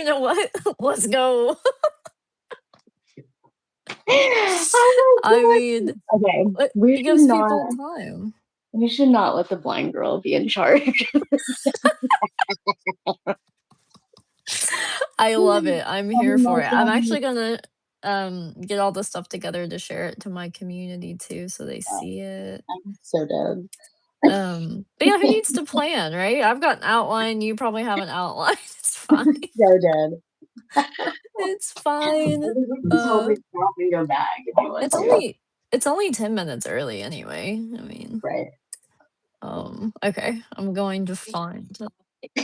know what? Let's go. Oh my I god. mean, Okay, it gives people time. we should not let the blind girl be in charge. I love it. I'm here for it. I'm God. actually gonna get all the stuff together to share it to my community too so they see it. I'm so dead. But yeah, who needs to plan, right? I've got an outline, you probably have an outline. It's fine. So dead. It's fine. We can totally stop and go back if you want It's to. only 10 minutes early anyway. I mean, Right. okay. I'm going to find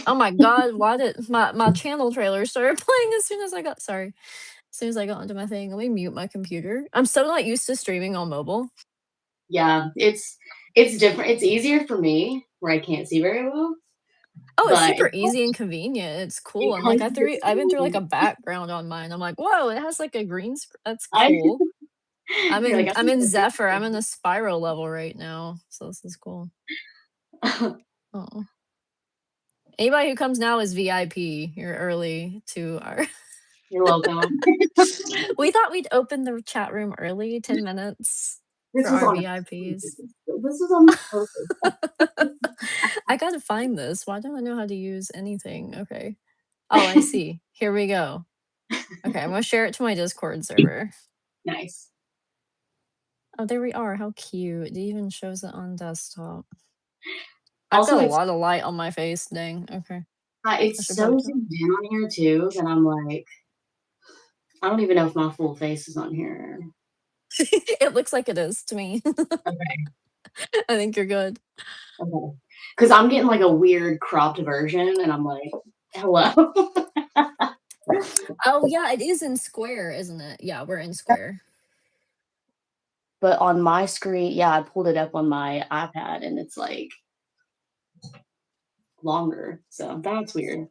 Oh my god, why did my channel trailer started playing as soon as I got sorry. As soon as I got onto my thing. Let me mute my computer. I'm so not used to streaming on mobile. Yeah, it's different. It's easier for me where I can't see very well, Oh, it's but super easy and convenient. It's cool. it And like comes with I've been through like speed. a background on mine. I'm like, whoa, it has like a green that's I cool. you're like, I'm in Zephyr. I'm in the Spyro level right now. So this is cool. Oh. Anybody who comes now is VIP. You're early to our You're welcome. We thought we'd open the chat room early, 10 minutes This for was our on VIPs. this was on purpose. I gotta find this. Why don't I know how to use anything? Okay. Oh, I see. Here we go. Okay, I'm gonna share it to my Discord server. Nice. Oh, there we are. How cute. It even shows it on desktop. I've Also, got a lot of light on my face. Dang. Okay. I it's should so probably zoomed in on here too that I'm like, I don't even know if my full face is on here. It looks like it is to me. Okay. I think you're good. Okay. Because I'm getting like a weird cropped version, and I'm like, hello. Oh yeah, it is in square, isn't it? Yeah, we're in square. But on my screen, yeah, I pulled it up on my iPad, and it's like longer. So that's weird.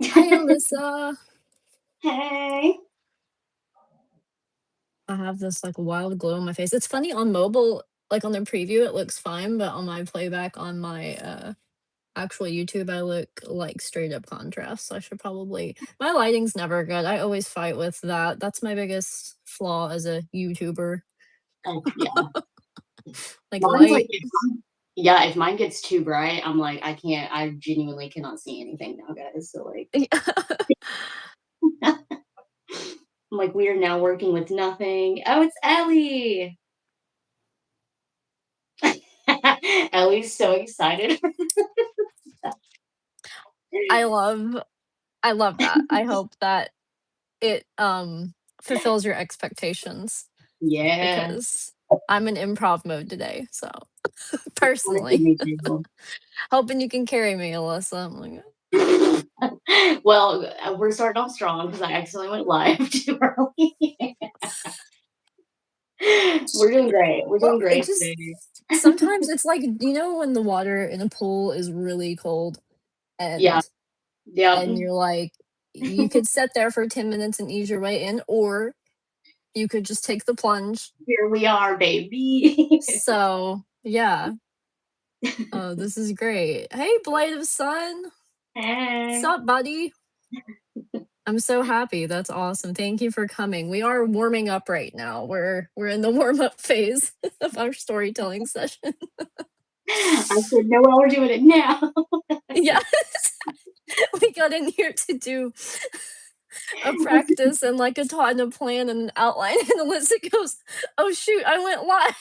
Hi, Alyssa. Hey. I have this like wild glow on my face. It's funny on mobile, like on the preview, it looks fine, but on my playback on my actual YouTube, I look like straight up contrast. So I should probably my lighting's never good. I always fight with that. That's my biggest flaw as a YouTuber. Oh, yeah. Like Mine's like, light. yeah, if mine gets too bright, I'm like, I genuinely cannot see anything now, guys. So like, I'm like, we are now working with nothing. Oh, it's Ellie. Ellie's so excited. I love that. I hope that it fulfills your expectations Yeah. because I'm in improv mode today. So Honestly, personally, me too. hoping you can carry me, Alyssa. I'm like, Well, we're starting off strong because I accidentally went live too early. We're doing great. We're well, doing it great just today. sometimes it's like when the water in a pool is really cold Yeah. and Yep. you're like you could sit there for 10 minutes and ease your way in, or you could just take the plunge. Here we are, baby. So yeah. Oh, this is great. Hey, Blade of Sun. What's Hey. up, buddy? I'm so happy. That's awesome. Thank you for coming. We are warming up right now. We're in the warm up phase of our storytelling session. I said, no, well, we're doing it now. Yes. We got in here to do a practice and like a taught and a plan and an outline, and Alyssa goes, "Oh shoot, I went live."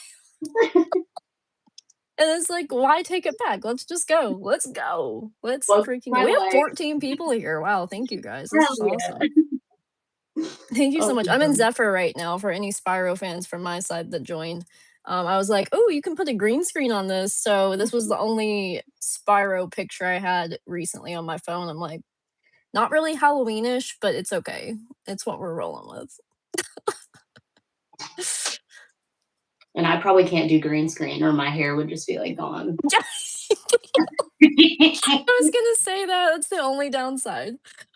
And it's like, why take it back? Let's just go. Let's go. Let's Welcome to freaking go. my We have life. 14 people here. Wow, thank you guys. This Hell is yeah. awesome. Thank you so Oh, much. I'm in Zephyr right now for any Spyro fans from my side that joined. I was like, oh, you can put a green screen on this. So this was the only Spyro picture I had recently on my phone. I'm like, not really Halloweenish, but it's okay. It's what we're rolling with. and I probably can't do green screen or my hair would just be like gone. I was gonna say that. That's the only downside.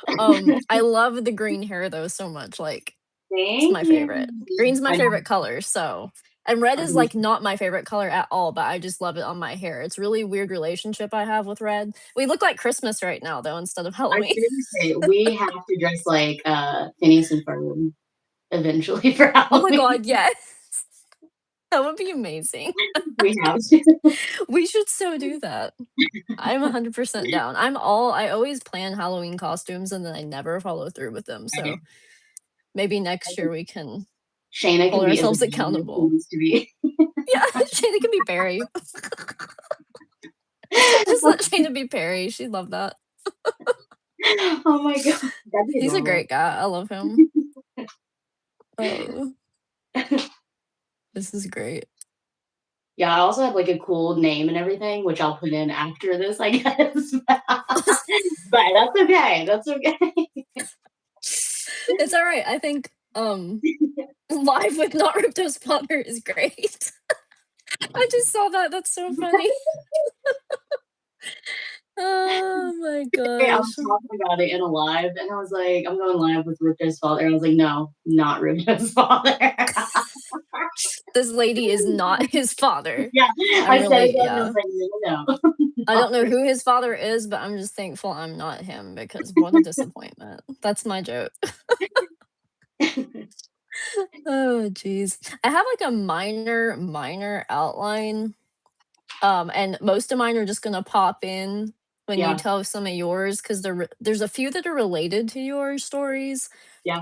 I love the green hair though so much. Like, it's Thank my you. favorite. Green's my I know. favorite color, so And red I've is, been like, not my favorite color at all, but I just love it on my hair. It's really weird relationship I have with red. We look like Christmas right now, though, instead of I was Halloween. gonna say, we have to dress like, Phineas and Ferb eventually for Oh my Halloween. god, yes. That would be amazing. We have to. We should so do that. I'm 100% down. I always plan Halloween costumes and then I never follow through with them, so maybe next year we can Shayna hold can be ourselves Isabella if she accountable. wants to be. Yeah, Shayna can be Barry. Just let Shayna be Perry, she'd love that. Oh my god, that'd be He's a adorable. great guy, I love him. Oh, this is great. Yeah, I also have, like, a cool name and everything, which I'll put in after this, I guess. But that's okay, that's okay. It's alright, I think, Live with Not Ripto's father is great. I just saw that, that's so funny. Oh my Today I was gosh. talking about it in a live, and I was like, "I'm going live with Ripto's father," and I was like, "No, not Ripto's father." This lady is not his father. Yeah, I'm I said it really again, and I was yeah. like, "No, no, no, I not don't know Rip." who his father is, but I'm just thankful I'm not him because what a disappointment. That's my joke. Oh, jeez. I have, like, a minor outline, and most of mine are just gonna pop in when you Yeah, tell some of yours 'cause there's a few that are related to your stories, yeah,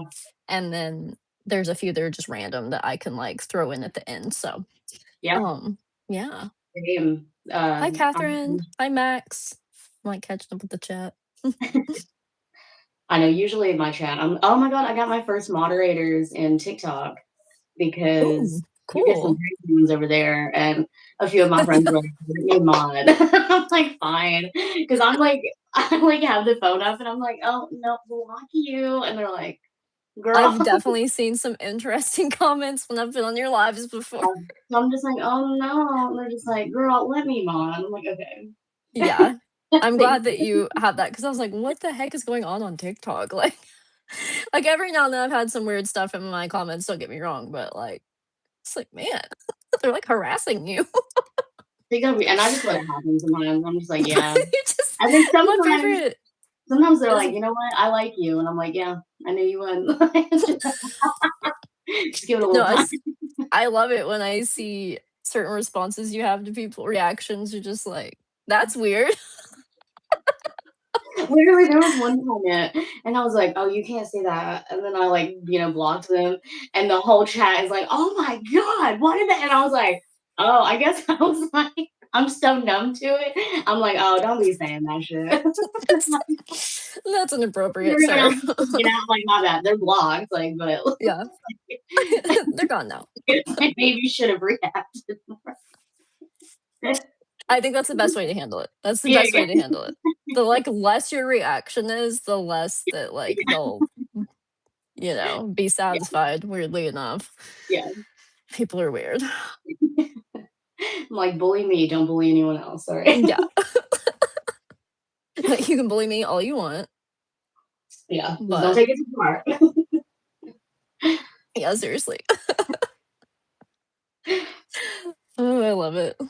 and then there's a few that are just random that I can, like, throw in at the end, so, yeah, yeah. same. Hi, Catherine. I'm Hi, Max. I'm, like, catching up with the chat. I know usually in my chat, oh my god, I got my first moderators in TikTok because Ooh, you get some cool. crazy ones over there, and a few of my friends were like, "Make me mod." I'm like, "Fine," because I'm like, I like have the phone up, and I'm like, "Oh no, block you," and they're like, "Girl." I've definitely seen some interesting comments when I've been on your lives before. So I'm just like, "Oh no," and they're just like, "Girl, let me mod." I'm like, "Okay." Yeah. I'm Thank glad that you. you have that because I was like, "What the heck is going on TikTok?" Like, every now and then I've had some weird stuff in my comments, don't get me wrong, but, like, it's like, "Man, they're, like, harassing you." They gotta be, and I just let it happen sometimes. I'm just like, "Yeah." You just And then my favorite sometimes they're is like, "You know what? I like you," and I'm like, "Yeah, I knew you would." Just give it a no, little time. I love it when I see certain responses you have to people reactions, you're just like, "That's weird." Literally, there was one comment, and I was like, "Oh, you can't say that," and then I, like, blocked them, and the whole chat is like, "Oh my god, what did that?" And I was like, "Oh, I guess." I was like, I'm so numb to it. I'm like, "Oh, don't be saying that shit." That's inappropriate, Literally, sir. I'm just freaking out, like, "My bad, they're blocked," like, but Yeah. They're gone now. I maybe should have reacted more. I think that's the best way to handle it. That's the Yeah, best way to handle it. The, less your reaction is, the less that, yeah, they'll, be yeah, satisfied, weirdly enough. yeah. People are weird. I'm like, "Bully me, don't bully anyone else, sorry." Yeah. You can bully me all you want, Yeah, just don't but take it too far. yeah, seriously. Oh, I love it.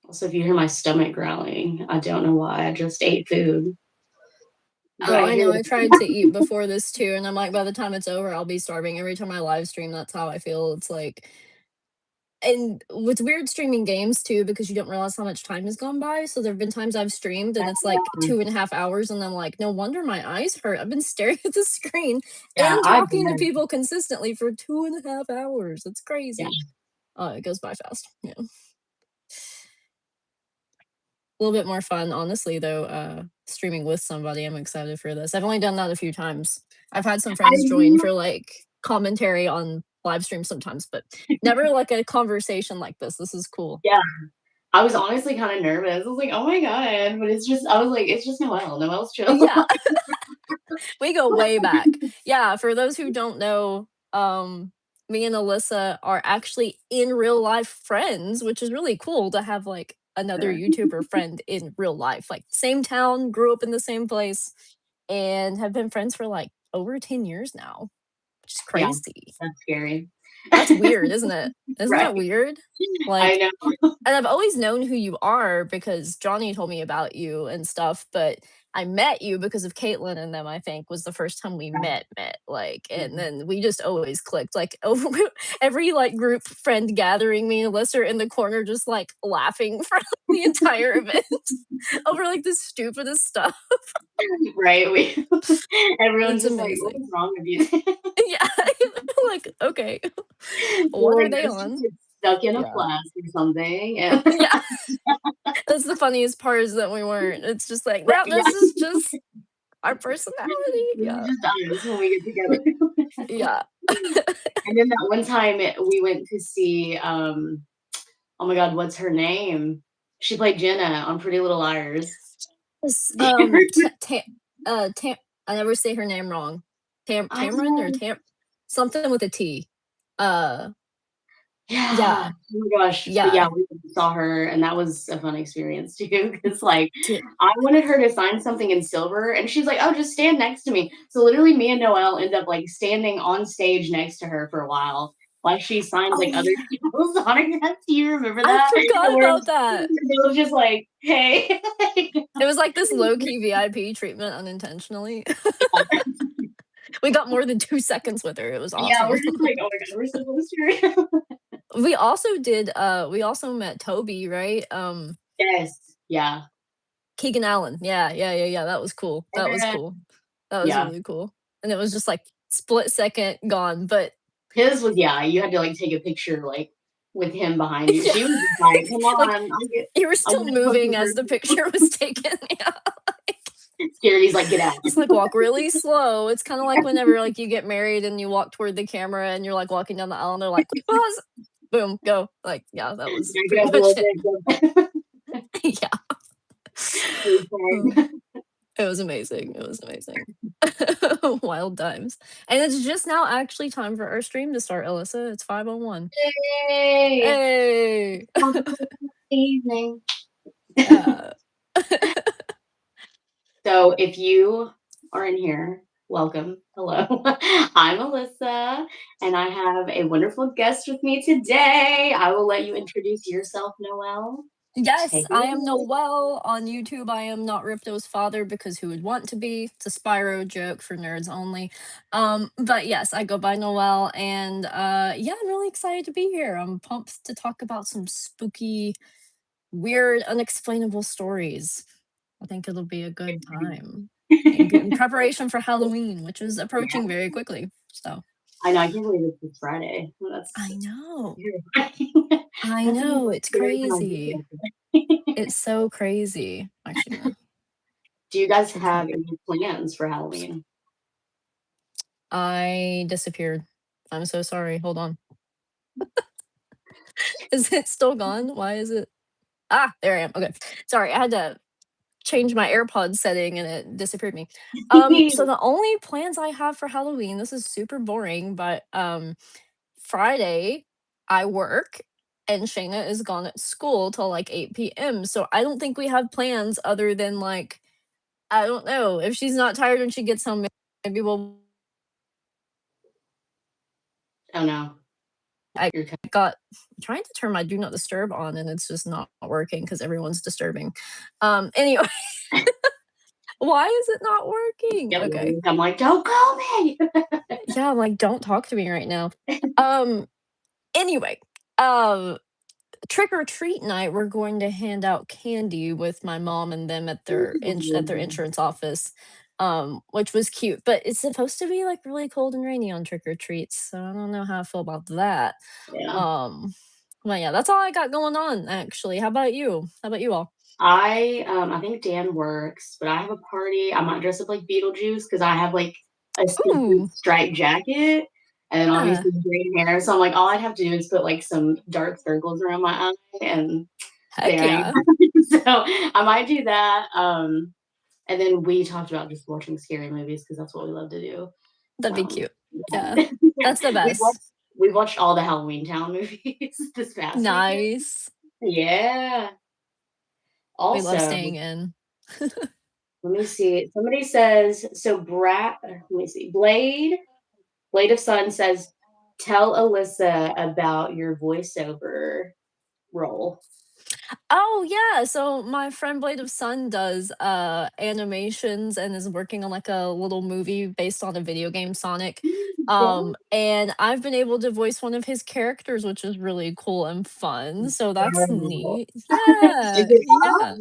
Also, if you hear my stomach growling, I don't know why, I just ate food, but Oh, I I hear know, I it. tried to eat before this too, and I'm like, by the time it's over, I'll be starving. Every time I live stream, that's how I feel. It's like and what's weird streaming games too, because you don't realize how much time has gone by. So there have been times I've streamed and it's like Yeah, 2.5 hours, and I'm like, no wonder my eyes hurt. I've been staring at the screen yeah, and I talking to bet. people consistently for 2.5 hours. It's Yeah, crazy. Oh, it goes by fast. Yeah. A little bit more fun, honestly, though, streaming with somebody. I'm excited for this. I've only done that a few times. I've had some I friends join know. for commentary on live streams sometimes, but never like a conversation like this. This is cool. Yeah, I was honestly kinda nervous. I was like, "Oh my god," but I was like, "It's just Noelle. Noelle's chill." Yeah. We go way back. Yeah, for those who don't know, me and Alyssa are actually in real life friends, which is really cool to have another YouTuber friend in real life. Like same town, grew up in the same place, and have been friends for over 10 years now, She's Yeah, crazy. that's scary. That's weird, isn't it? Isn't Right. that weird? I Like, know. and I've always known who you are because Johnny told me about you and stuff, but I met you because of Caitlin and them, I think, was the first time we met, like, and Mhm. then we just always clicked, like, over every, like, group friend gathering, me and Alyssa are in the corner just, like, laughing for the entire event over, like, the stupidest stuff. Right, everyone's It's just like, "What amazing. is wrong with you?" Yeah, like, "Okay, They're what are like, they "Those 2 on?" get stuck in a Yeah. class or something," and Yeah. That's the funniest part is that we weren't. It's just like, right, "No, yeah. this is just our personality." This is Yeah. just us when we get together. Yeah. And then that one time we went to see, oh my god, what's her name? She played Jenna on Pretty Little Liars. It's, Do you remember? Ta Ta Tam I never say her name wrong. I Tamron or know. something with a T. Uh, Yeah. yeah, Oh my gosh. But yeah. yeah, we saw her and that was a fun experience too. Cause like T I wanted her to sign something in silver and she's like, "Oh, just stand next to me." So literally me and Noelle end up like standing on stage next to her for a while she signs Oh, like other yeah. people's autographs. Do you remember I that? forgot And about that. we're both just like, "Hey." It was like this low-key VIP treatment unintentionally. We got more than 2 seconds with her, it was Yeah, we're awesome. just like, "Oh my god, we're supposed to." We also met Toby, right? Yes. Yeah. Keegan Allen. Yeah, that was cool. That was cool. That was Yeah. really cool. And it was just like split second gone, but His was yeah, you had to, like, take a picture, like, with him behind you. yeah, She was just like, "Come like on, you were I'm still gonna post moving you as the first." picture was taken. Yeah. Scarity's like, "Get out." Just like walk really slow. It's kind of like whenever like you get married and you walk toward the camera and you're like walking down the aisle and they're like, pause, boom, go. Like, yeah, that was Back it pretty up a much little it. bit. Yeah. Good Mm. time. It was amazing. It was amazing. Wild times. And it's just now actually time for our stream to start, Alyssa. It's 5:01. Yay! Hey. Have a good evening. Yeah. So, if you are in here, welcome. Hello. I'm Alyssa, and I have a wonderful guest with me today. I will let you introduce yourself, Noelle. Yes, Take it I am away. Noelle. On YouTube, I am not Ripto's father because who would want to be? It's a Spyro joke for nerds only. But yes, I go by Noelle, and yeah, I'm really excited to be here. I'm pumped to talk about some spooky, weird, unexplainable stories. I think it'll be a good time. In preparation for Halloween, which is approaching very quickly. So I know, I can't believe it's this Friday. Well, that's I know. terrifying. I That's even know, more it's scary than my crazy. birthday. It's so crazy. Actually, no. Do you guys It's have any plans for Halloween? I disappeared. I'm so sorry. Hold on. Is it still gone? Why is it? Ah, there I am. Okay. Sorry, I had to change my AirPods setting and it disappeared me. So the only plans I have for Halloween, this is super boring, but Friday I work and Shayna is gone at school till like 8 p.m. So I don't think we have plans other than like I don't know. If she's not tired when she gets home, maybe we'll Oh, no. I You're got trying to turn my do not disturb on and it's just not working because everyone's disturbing. Anyway, why is it not working? get Okay. worried. I'm like, "Don't call me." Yeah, I'm like, don't talk to me right now. Um, anyway, um, trick or treat night, we're going to hand out candy with my mom and them at their insurance office, which was cute. But it's supposed to be like really cold and rainy on trick or treats, so I don't know how I feel about that. Yeah. Um, but yeah, that's all I got going on actually. How about you? How about you all? I think Dan works, but I have a party. I might dress up like Beetlejuice because I have, like, a sequin Ooh, striped jacket and then yeah, obviously green hair, so I'm like, all I'd have to do is put, like, some dark circles around my eye and heck there I am. yeah, So, I might do that, and then we talked about just watching scary movies because that's what we love to do. that'd be So, cute. Yeah, yeah. that's the We watched best. we watched all the Halloween Town movies this past weekend. Nice. Yeah. We love Also, staying in. let me see. Somebody says so. Let me see. Blade. Blade of Sun says, "Tell Alyssa about your voiceover role." Oh, yeah, so my friend Blade of Sun does, animations and is working on, like, a little movie based on a video game, Sonic, Yeah. and I've been able to voice one of his characters, which is really cool and fun, so that's Wow. neat. Is Yeah, it yeah.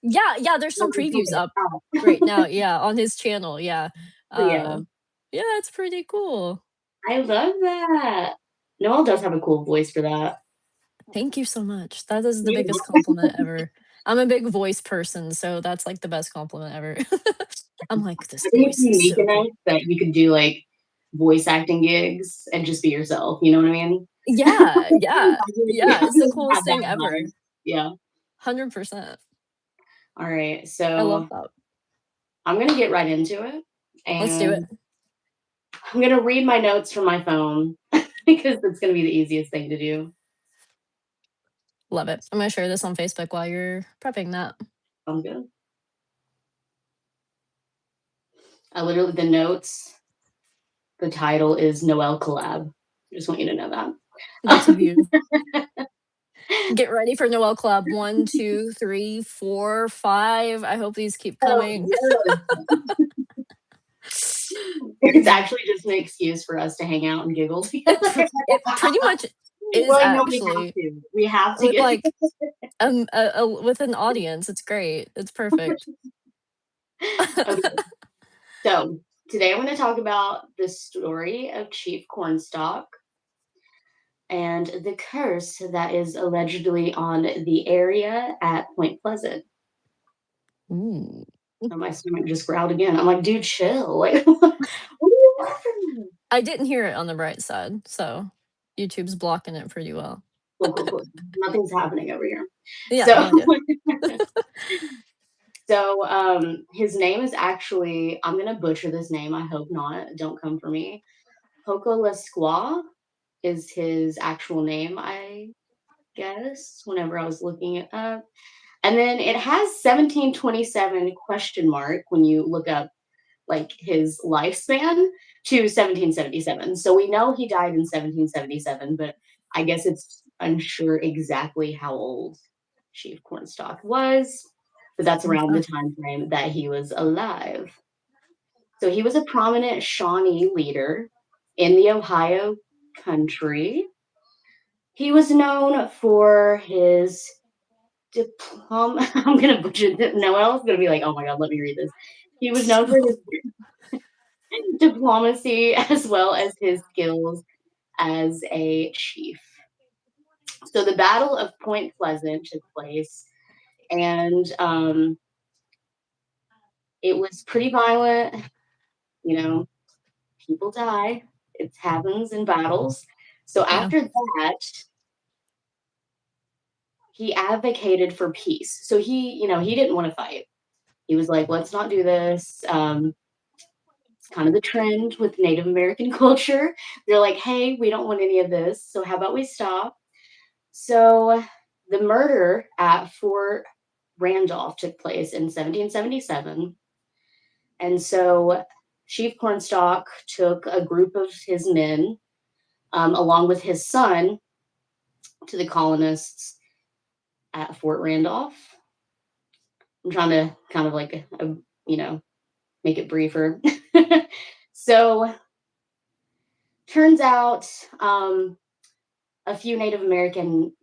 up? Yeah, there's some previews Okay. up Oh, right now, yeah, on his channel, yeah. yeah. Uh, yeah, it's pretty cool. I love that. Noel does have a cool voice for that. Thank you so much. That is the You biggest know, compliment ever. I'm a big voice person, so that's, like, the best compliment ever. I'm like, "This I think it's voice is unique so enough good." that you could do, like, voice acting gigs and just be yourself, you know what I mean? Yeah, yeah, I feel like yeah, you it's the have coolest that thing vibe. ever. Yeah. 100%. Alright, I love so that. I'm gonna get right into it, Let's do it. and I'm gonna read my notes from my phone because it's gonna be the easiest thing to do. Love it. I'm gonna share this on Facebook while you're prepping that. Sounds good. I literally the notes, the title is Noel collab. I just want you to know That's that. beautiful. Get ready for Noel Club. 1, 2, 3, 4, 5. I hope these keep Oh, coming. yes. It's actually just an excuse for us to hang out and giggle together. It pretty much is Well, no, we have actually to. We have to with, get like, with an audience, it's great. It's perfect. Okay, so today I'm gonna talk about the story of Chief Cornstalk and the curse that is allegedly on the area at Point Pleasant. Ooh. And my stomach just growled again. I'm like, "Dude, chill. Like, what do you want from me?" I didn't hear it on the bright side, so YouTube's blocking it pretty well. Cool, cool, cool. Nothing's happening over here. Yeah, no So idea. his name is actually I'm gonna butcher this name, I hope not, don't come for me. Hokolasqua is his actual name, I guess, whenever I was looking it up. And then it has 1727 question mark when you look up like his lifespan to 1777. So we know he died in 1777, but I guess it's unsure exactly how old Chief Cornstalk was, but that's around the Okay. time frame that he was alive. So he was a prominent Shawnee leader in the Ohio country. He was known for his I'm gonna butcher it. Noelle's gonna be like, "Oh my god, let me read this." He was known for his diplomacy as well as his skills as a chief. So the Battle of Point Pleasant took place, and it was pretty violent. You know, people die. It happens in battles. So Yeah. after that, he advocated for peace. So he didn't want to fight. He was like, "Let's not do this." It's kind of the trend with Native American culture. They're like, "Hey, we don't want any of this. So how about we stop?" So the murder at Fort Randolph took place in 1777. And so Chief Cornstalk took a group of his men, along with his son, to the colonists at Fort Randolph. I'm trying to kind of like, you know, make it briefer. So turns out a few Native American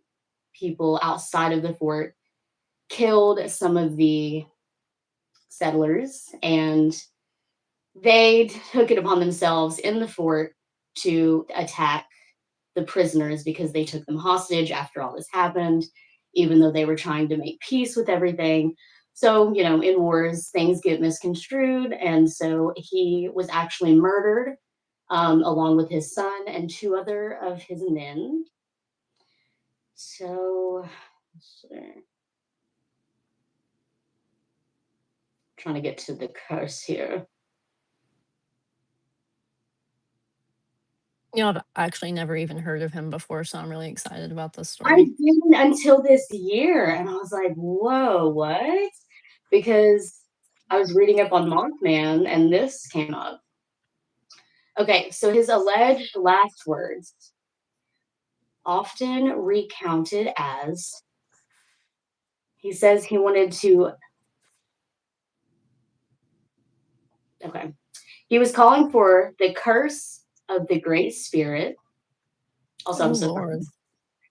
people outside of the fort killed some of the settlers, and they took it upon themselves in the fort to attack the prisoners because they took them hostage after all this happened, even though they were trying to make peace with everything. So, in wars, things get misconstrued. And so he was actually murdered along with his son and two other of his men. So, trying to get to the curse here. I've actually never even heard of him before, so I'm really excited about this I story. didn't until this year, and I was like, "Whoa, what?" Because I was reading up on Mothman, and this came up. Okay, so his alleged last words, often recounted as, he says he wanted to, okay, he was calling for the curse of the Great Spirit. Also, Oh I'm so sorry. lord.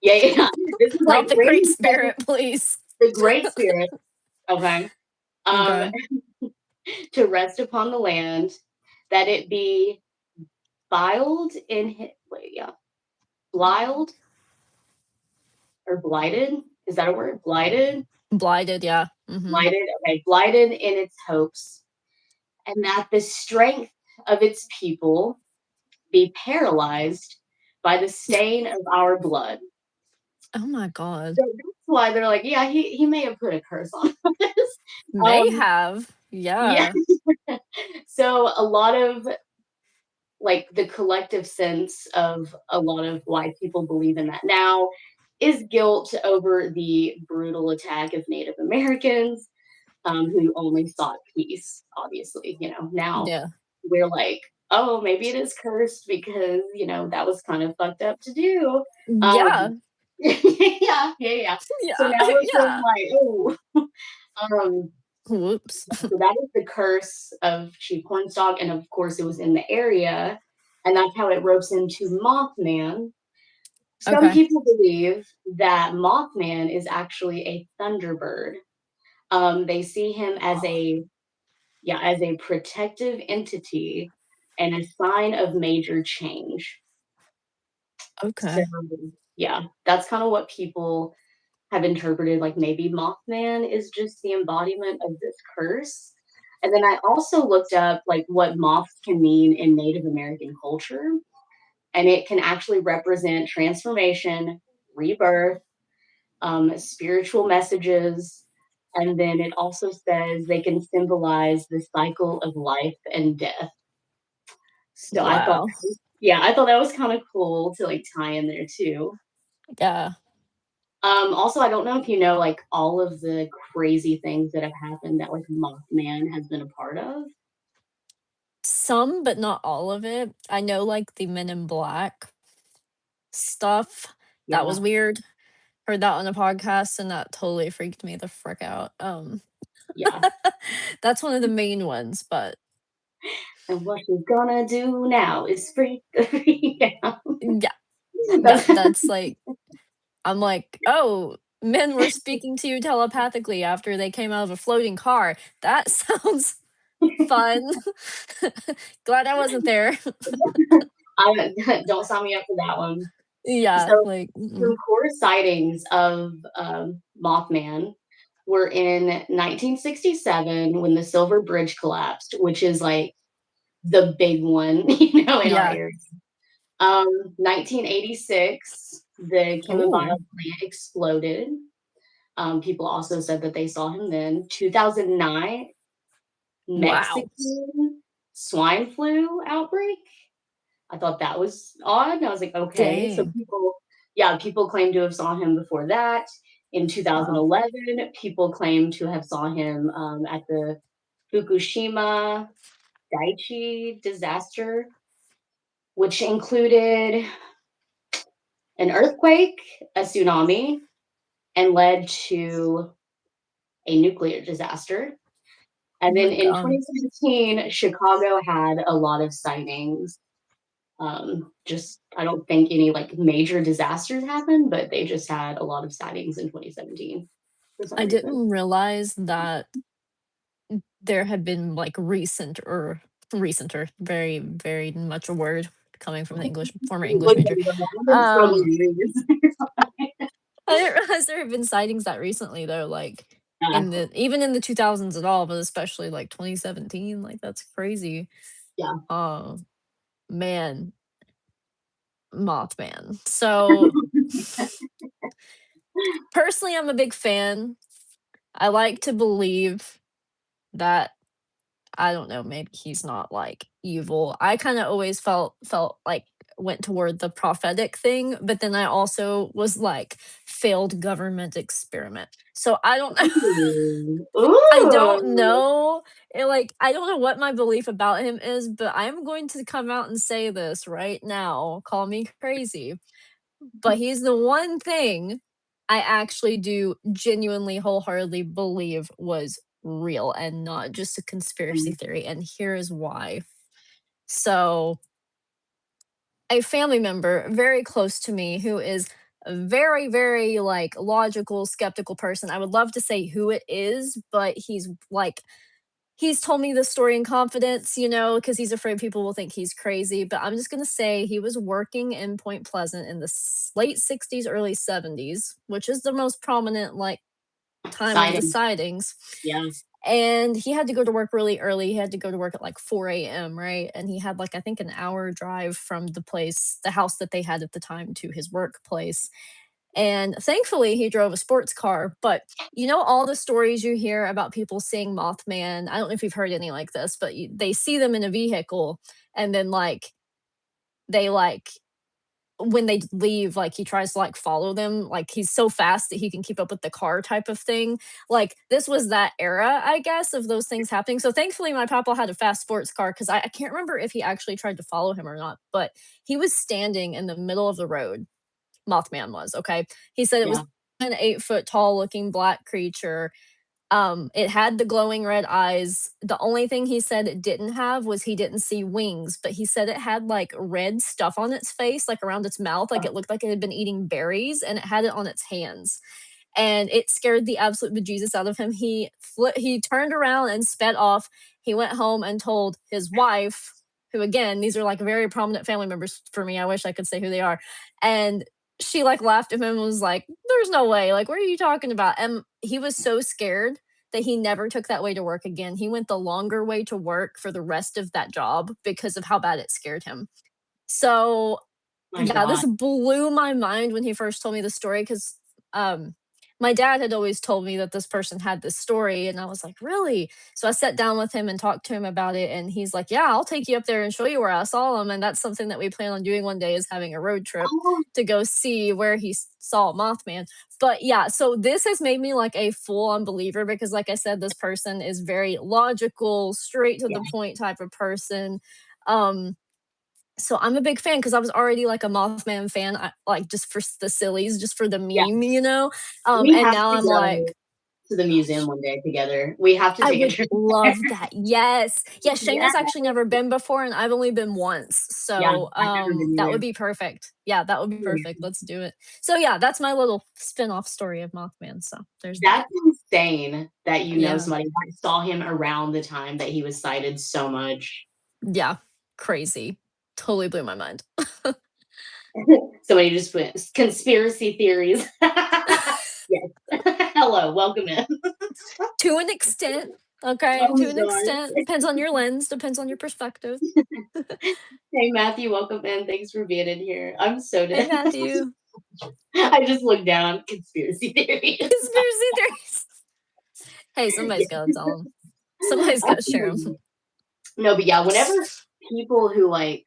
Yeah, yeah, yeah. This is like Not the Great random Spirit, please. the Great Spirit. Okay. Um, Okay. to rest upon the land, that it be biled in his, wait, yeah, bliled or blighted. Is that a word? Blighted? Blighted, yeah. Mhm. Blighted. Okay. Blighted in its hopes, and that the strength of its people be paralyzed by the stain of our blood. Oh my god. So that's why they're like, yeah, he may have put a curse on us. May Um, have. yeah. Yeah. So a lot of like the collective sense of a lot of why people believe in that now is guilt over the brutal attack of Native Americans, who only sought peace. Obviously, now Yeah. we're like, oh, maybe it is cursed because that was kind of fucked up to do. Yeah. Um, yeah, yeah, yeah. So Yeah. now we're sort of Yeah. like, oh, um, Whoops. so that is the curse of Chief Cornstalk, and of course, it was in the area, and that's how it ropes into Mothman. Some Okay. people believe that Mothman is actually a thunderbird. They see him as a protective entity and a sign of major change. So Okay. yeah, that's kind of what people have interpreted, like maybe Mothman is just the embodiment of this curse. And then I also looked up like what moths can mean in Native American culture, and it can actually represent transformation, rebirth, spiritual messages, and then it also says they can symbolize the cycle of life and death. So I thought, Wow. yeah, I thought that was kind of cool to like tie in there too. Yeah. Also, I don't know if you know like all of the crazy things that have happened that like Mothman has been a part of. Some, but not all of it. I know, like, the Men in Black stuff. That Yeah, was weird. Heard that on a podcast, and that totally freaked me the frick out. yeah. That's one of the main ones, but And what she's gonna do now is freak the freak out. yeah, yeah, That's that's like I'm like, "Oh, men were speaking to you telepathically after they came out of a floating car. That sounds fun." Glad I wasn't there. I don't sign me up for that one. Yeah, So like, some mm-mm. core sightings of Mothman were in 1967 when the Silver Bridge collapsed, which is like the big one, in our Yeah. area. 1986, the chemobile Oh, plant exploded. People also said that they saw him then. 2009, wow. Mexican swine flu outbreak. I thought that was odd. And I was like, okay. So Dang. people claim to have saw him before that. In Wow. 2011, people claim to have saw him at the Fukushima Daiichi disaster, which included an earthquake, a tsunami, and led to a nuclear disaster. Oh And then my in god. 2017, Chicago had a lot of sightings. Just, I don't think any like major disasters happened, but they just had a lot of sightings in 2017 for some I reason. didn't realize that there had been, like, recenter, very, very much a word coming from the English former English Look major. at them, I've been Um, struggling with I didn't realize there had been sightings that recently though, like, yeah, in the even in the 2000s at all, but especially, like, 2017, like, that's crazy. yeah. Oh, man, Mothman. So, personally, I'm a big fan. I like to believe that I don't know, maybe he's not, like, evil. I kinda always felt like went toward the prophetic thing, but then I also was like, failed government experiment. So I don't Ooh. I don't Ooh. know like, I don't know what my belief about him is, but I'm going to come out and say this right now. Call me crazy. But he's the one thing I actually do genuinely, wholeheartedly believe was real and not just a conspiracy Mm, theory. And here is why. So, a family member very close to me who is a very, very like logical, skeptical person. I would love to say who it is, but he's told me this story in confidence, because he's afraid people will think he's crazy. But I'm just going to say he was working in Point Pleasant in the late 60s, early 70s, which is the most prominent like time of the exciting. sightings. Yeah. And he had to go to work really early. He had to go to work at like 4 a.m., right? And he had like, I think, an hour drive from the house that they had at the time to his workplace. And thankfully, he drove a sports car. But all the stories you hear about people seeing Mothman. I don't know if you've heard any like this, but they see them in a vehicle, and then they when they leave, like he tries to like follow them, like he's so fast that he can keep up with the car type of thing. Like this was that era, I guess, of those things happening. So thankfully, my papa had a fast sports car because I can't remember if he actually tried to follow him or not, but he was standing in the middle of the road. Mothman was, okay? He said it was Yeah. an 8 foot tall looking black creature. It had the glowing red eyes. The only thing he said it didn't have was he didn't see wings, but he said it had like red stuff on its face, like around its mouth, like it looked like it had been eating berries, and it had it on its hands. And it scared the absolute bejesus out of him. He turned around and sped off. He went home and told his wife, who again, these are like very prominent family members for me. I wish I could say who they are. And she like laughed at him and was like, "There's no way. Like, what are you talking about?" And he was so scared that he never took that way to work again. He went the longer way to work for the rest of that job because of how bad it scared him. So My yeah, God. this blew my mind when he first told me the story because um, my dad had always told me that this person had this story, and I was like, "Really?" So I sat down with him and talked to him about it, and he's like, "Yeah, I'll take you up there and show you where I saw him." And that's something that we plan on doing one day is having a road trip Oh, to go see where he saw Mothman. But yeah, so this has made me like a full on believer because, like I said, this person is very logical, straight to yeah. the point type of person. Um, so I'm a big fan because I was already like a Mothman fan, like just for the sillies, just for the Yeah. meme. We And have now to I'm go like, to the museum gosh, one day together. We have to I take a would trip there. love that. Yes. Yeah, Yeah. Shayna's actually never been before, and I've only been once. Yeah. So I've never been that would either. be perfect. Yeah, that would be Oh, perfect. Let's do it. So yeah, that's my little spin-off story of Mothman. So there's that. that's insane that you know Yeah. somebody that saw him around the time that he was cited so much. Yeah. Crazy. Totally blew my mind. Somebody just put conspiracy theories. Yes. Hello, welcome in. To an extent. Okay. Oh To my an extent. god. Depends on your lens, depends on your perspective. Hey Matthew, welcome in. Thanks for being in here. I'm so Hey, dead. Matthew. I just looked down conspiracy theories. Conspiracy theories. Hey, somebody's gotta tell them. Somebody's gotta share them. Absolutely. No, but yeah, whenever people who like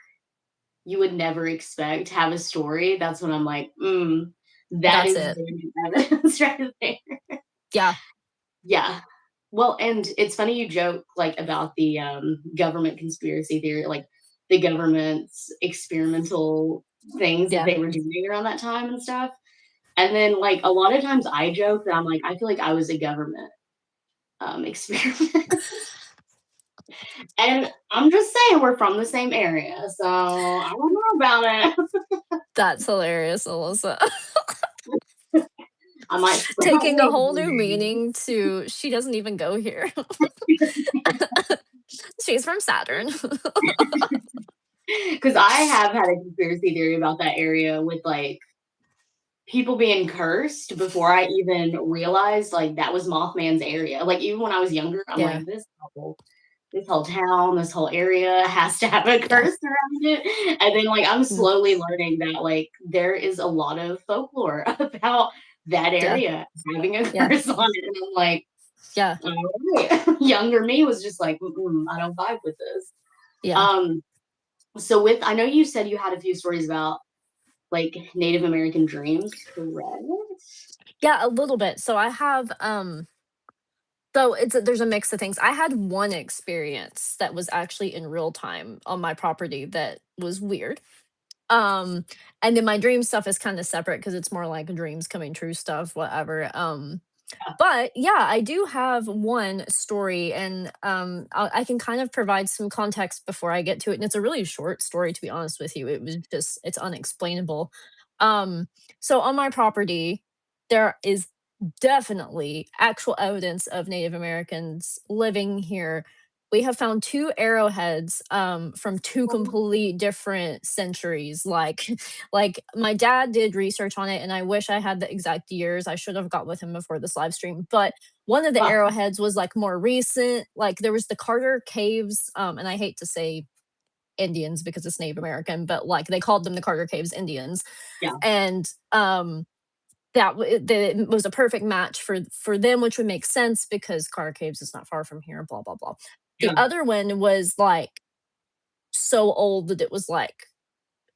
you would never expect have a story, that's when I'm like, that That's is it. very good evidence right there. Yeah. Yeah. Well, and it's funny you joke like about the government conspiracy theory, like the government's experimental things that Yeah. they were doing around that time and stuff. And then like a lot of times I joke that I'm like, I feel like I was a government experiment. And I'm just saying we're from the same area, so I don't know about it. That's hilarious, Alyssa. I might sprout Taking a wings whole one new day. meaning to she doesn't even go here. She's from Saturn. Because I have had a conspiracy theory about that area with like people being cursed before I even realized like that was Mothman's area. Like even when I was younger, I'm Yeah. like, this whole town, this whole area has to have a Yeah. curse around it. And then like I'm Mm. slowly learning that like there is a lot of folklore about that Yeah. area having a Yeah. curse on it. And I'm like, Yeah. all right. Younger me was just like, I don't vibe with this. Yeah. Um, so with I know you said you had a few stories about like Native American dreams, correct? Yeah, a little bit. So I have So there's a mix of things. I had one experience that was actually in real time on my property that was weird. Um, and then my dream stuff is kind of separate because it's more like dreams coming true stuff, whatever. But yeah, I do have one story, and I can kind of provide some context before I get to it. And it's a really short story, to be honest with you. It was just it's unexplainable. Um, so on my property, there is definitely actual evidence of Native Americans living here. We have found two arrowheads from two complete different centuries. Like my dad did research on it, and I wish I had the exact years. I should have got with him before this live stream. But one of the Huh. arrowheads was like more recent. Like there was the Carter Caves, and I hate to say Indians because it's Native American, but like they called them the Carter Caves Indians, Yeah. and that was a perfect match for them, which would make sense because Carter Caves is not far from here. Blah blah blah. The Yeah. other one was like so old that it was like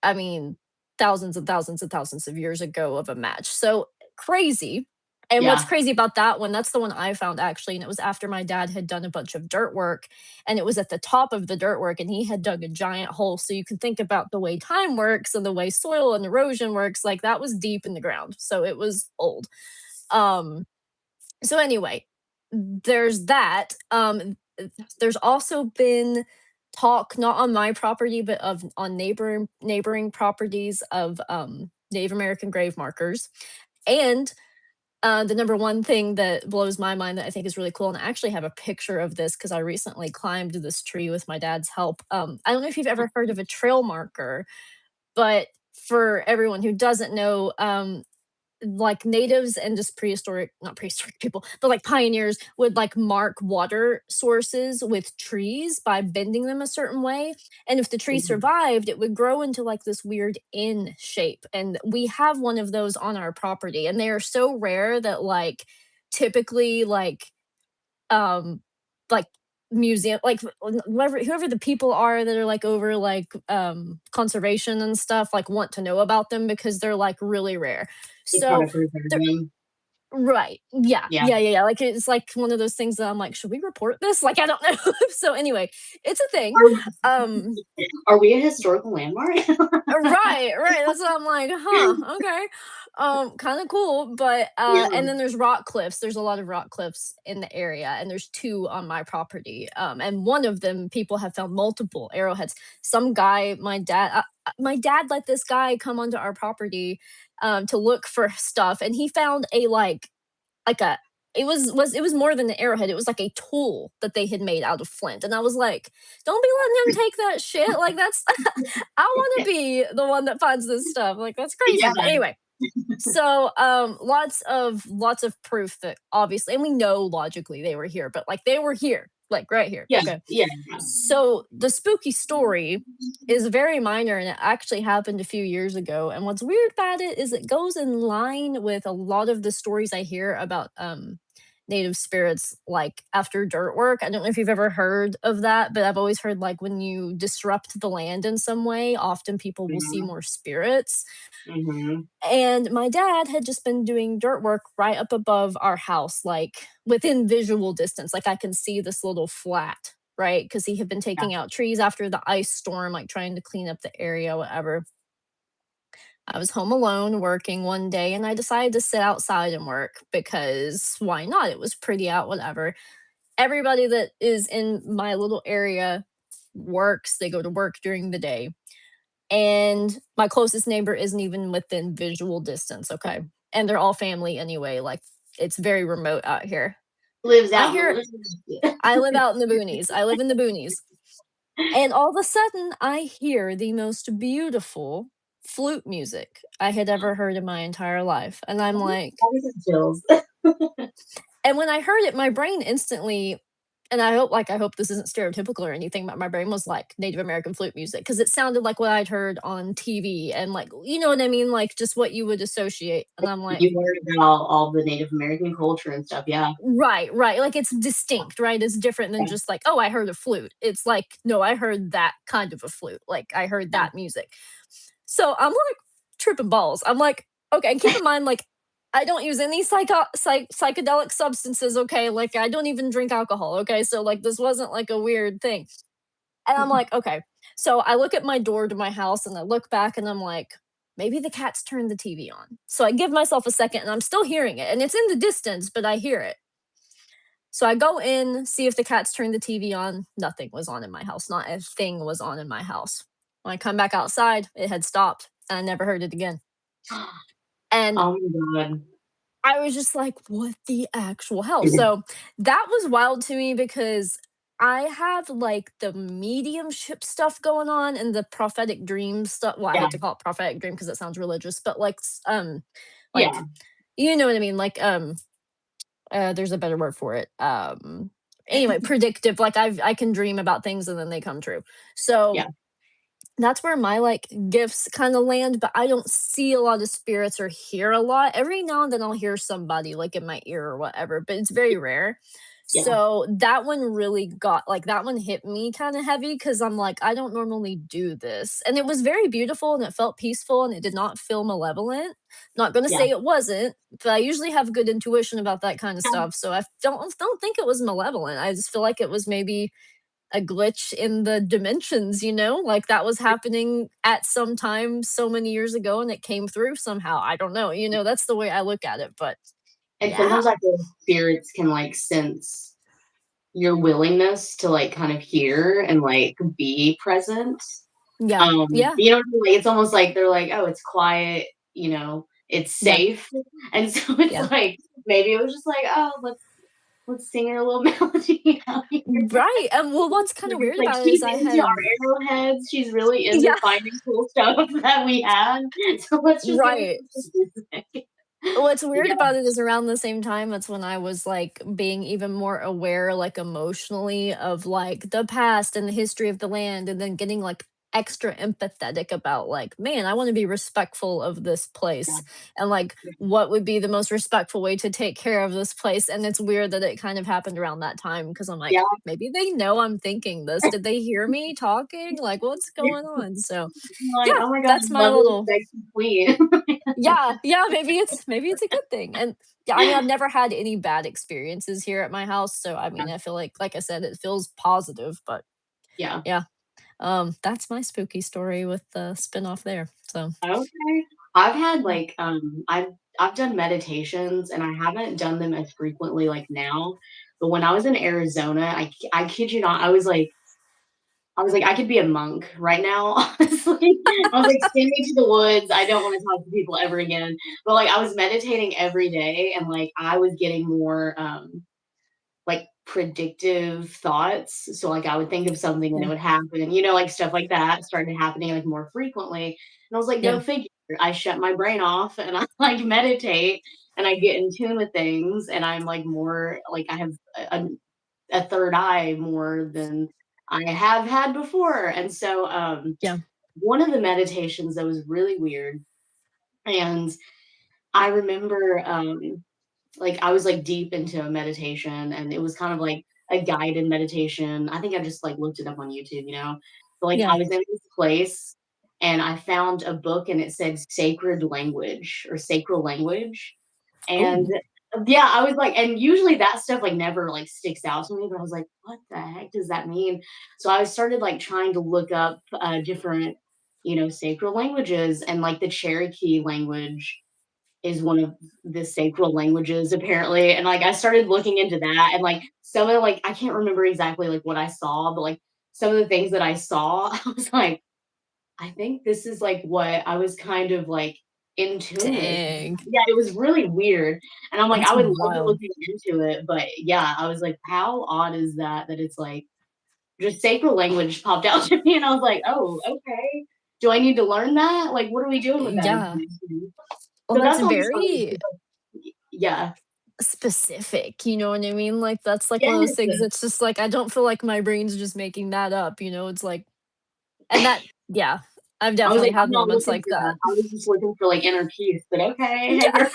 I mean, thousands and thousands and thousands of years ago of a match. So crazy. And what's Yeah. crazy about that one, that's the one I found actually. And it was after my dad had done a bunch of dirt work. And it was at the top of the dirt work. And he had dug a giant hole. So you can think about the way time works and the way soil and erosion works. Like that was deep in the ground. So it was old. Um, so anyway, there's that. There's also been talk not on my property but of on neighboring properties of Native American grave markers. And the number one thing that blows my mind that I think is really cool, and I actually have a picture of this because I recently climbed this tree with my dad's help. I don't know if you've ever heard of a trail marker, but for everyone who doesn't know, like natives and just prehistoric not prehistoric people but like pioneers would like mark water sources with trees by bending them a certain way, and if the tree Mhm. survived it would grow into like this weird N shape, and we have one of those on our property, and they are so rare that like typically um like museum like whoever the people are that are like over like conservation and stuff like want to know about them because they're like really rare. You want So to preserve they're them. right. Yeah. Yeah. Yeah. Like it's like one of those things that I'm like, should we report this? Like I don't know. So anyway, it's a thing. Are Um are we a historical landmark? right. That's what I'm like, huh, okay. Kind of cool. But Yeah. and then there's rock cliffs. There's a lot of rock cliffs in the area, and there's two on my property. And one of them people have found multiple arrowheads. Some guy, my dad let this guy come onto our property to look for stuff, and he found a like a it was more than an arrowhead. It was like a tool that they had made out of flint. And I was like, don't be letting him take that shit. Like that's I want to be the one that finds this stuff. Like that's Yeah. crazy. But anyway, so lots of proof that obviously and we know logically they were here, but like they were here, like right here. Yeah. Okay. Yeah. So the spooky story is very minor and it actually happened a few years ago. And what's weird about it is it goes in line with a lot of the stories I hear about native spirits like after dirt work. I don't know if you've ever heard of that, but I've always heard like when you disrupt the land in some way, often people will see Mhm. more spirits. Mhm. And my dad had just been doing dirt work right up above our house, like within visual distance. Like I can see this little flat, right? Because he had been Yeah. taking out trees after the ice storm, like trying to clean up the area, whatever. I was home alone working one day and I decided to sit outside and work because why not? It was pretty out, whatever. Everybody that is in my little area works, they go to work during the day, and my closest neighbor isn't even within visual distance, okay? And they're all family anyway, like, it's very remote out here. Lives I out in the hear woods. I live out in the boonies, I live in the boonies, and all of a sudden, I hear the most beautiful flute music I had ever heard in my entire life, and I'm like Always have chills. and when I heard it, my brain instantly and I hope this isn't stereotypical or anything, but my brain was like Native American flute music because it sounded like what I'd heard on TV and like you know what I mean, like just what you would associate. And I'm like, You learn about all the Native American culture and stuff. Yeah. right, like it's distinct, right? It's different than Yeah. just like, oh, I heard a flute. It's like, no, I heard that kind of a flute. Like I heard Yeah. that music. So I'm like tripping balls. I'm like, okay, and keep in mind, like I don't use any psychedelic substances, okay? Like, I don't even drink alcohol, okay? So, like, this wasn't, like, a weird thing. And I'm like, "Okay." So, I look at my door to my house, and I look back, and I'm like, "Maybe the cat's turned the TV on." So, I give myself a second, and I'm still hearing it, and it's in the distance, but I hear it. So, I go in, see if the cat's turned the TV on. Nothing was on in my house. Not a thing was on in my house. When I come back outside, it had stopped, and I never heard it again. And Oh my god. I was just like, "What the actual hell?" So, that was wild to me because I have, like, the mediumship stuff going on and the prophetic dream stuff. Well, I Yeah, hate to call it prophetic dream because it sounds religious, but, like, yeah, like, you know what I mean? Like, there's a better word for it. Anyway, predictive, like, I can dream about things and then they come true. So, yeah, that's where my, like, gifts kinda land, but I don't see a lot of spirits or hear a lot. Every now and then I'll hear somebody, like, in my ear or whatever, but it's very rare. yeah. So, that one really got like, that one hit me kinda heavy because 'cause I'm like, "I don't normally do this." And it was very beautiful, and it felt peaceful, and it did not feel malevolent. Not gonna Yeah. say it wasn't, but I usually have good intuition about that kinda stuff, so I don't think it was malevolent. I just feel like it was maybe a glitch in the dimensions, you know? Like, that was happening at some time so many years ago, and it came through somehow. I don't know, that's the way I look at it, but And yeah. sometimes I feel spirits can, like, sense your willingness to, like, kind of hear and, like, be present. Yeah. Yeah. You know what I mean? Like, it's almost like they're like, "Oh, it's quiet, it's Yeah. safe." And so it's Yeah. like, maybe it was just like, "Oh, let's sing her a little melody out here." Right, and well, what's kinda It's weird like, about it is she's I into had our arrowheads, she's really into yeah, finding cool stuff that we have, so let's just give her right. some music. What's weird Yeah, about it is around the same time, that's when I was, like, being even more aware, like, emotionally of, like, the past and the history of the land, and then getting, like, extra empathetic about, like, "Man, I wanna be respectful of this yeah, place," and, like, yeah, what would be the most respectful way to take care of this place, and it's weird that it kind of happened around that time because 'cause I'm like, yeah. "Maybe they know I'm thinking this. Did they hear me talking? Like, what's going on?" So, Like, yeah, "Oh my god, that's my lovely, little sexy queen." yeah, yeah, maybe it's a good thing, and yeah, I mean, I've never had any bad experiences here at my house, so, I Yeah, mean, I feel like I said, it feels positive, but yeah. yeah, that's my spooky story with the spinoff there, so Okay. I've had, mm, like, I've done meditations, and I haven't done them as frequently, like, now, but when I was in Arizona, I kid you not, I was like, "I could be a monk right now, honestly." I was like, "Send me to the woods, I don't wanna talk to people ever again." But, like, I was meditating every day, and, like, I was getting more, like, predictive thoughts. So, like, I would think of something and it yeah, would happen, like, stuff like that started happening, like, more frequently. And I was like, "Go yeah, figure." I shut my brain off and I, like, meditate and I get in tune with things and I'm, like, more like, I have a third eye more than I have had before. And so, yeah, one of the meditations that was really weird, and I remember, like, I was, like, deep into a meditation, and it was kind of like a guided meditation. I think I just, like, looked it up on YouTube. But, like, I yeah. was in this place, and I found a book, and it said sacred language or sacral language, and Ooh, yeah, I was like and usually that stuff, like, never, like, sticks out to me, but I was like, "What the heck does that mean?" So I started, like, trying to look up, different, sacral languages, and, like, the Cherokee language is one of the sacral languages apparently, and, like, I started looking into that, and, like, some of like I can't remember exactly, like, what I saw, but, like, some of the things that I saw, I was like, "I think this is, like, what I was kind of, like, in tune with." dang, Yeah, it was really weird, and I'm like, that's I would love to look wild. into it, but, yeah, I was like, "How odd is that, that it's, like" just sacral language popped out to me, and I was like, "Oh, okay. Do I need to learn that? Like, what are we doing with that Yeah. information?" Well, So that's that's always fun, very yeah. specific, you know what I mean? Like, that's, like, one of those Yes. things that's just, like, I don't feel like my brain's just making that up, it's like and that yeah, I've I was definitely like, had "I'm not moments looking like for that. that. I was just looking for, like, inner peace, but okay, Yeah.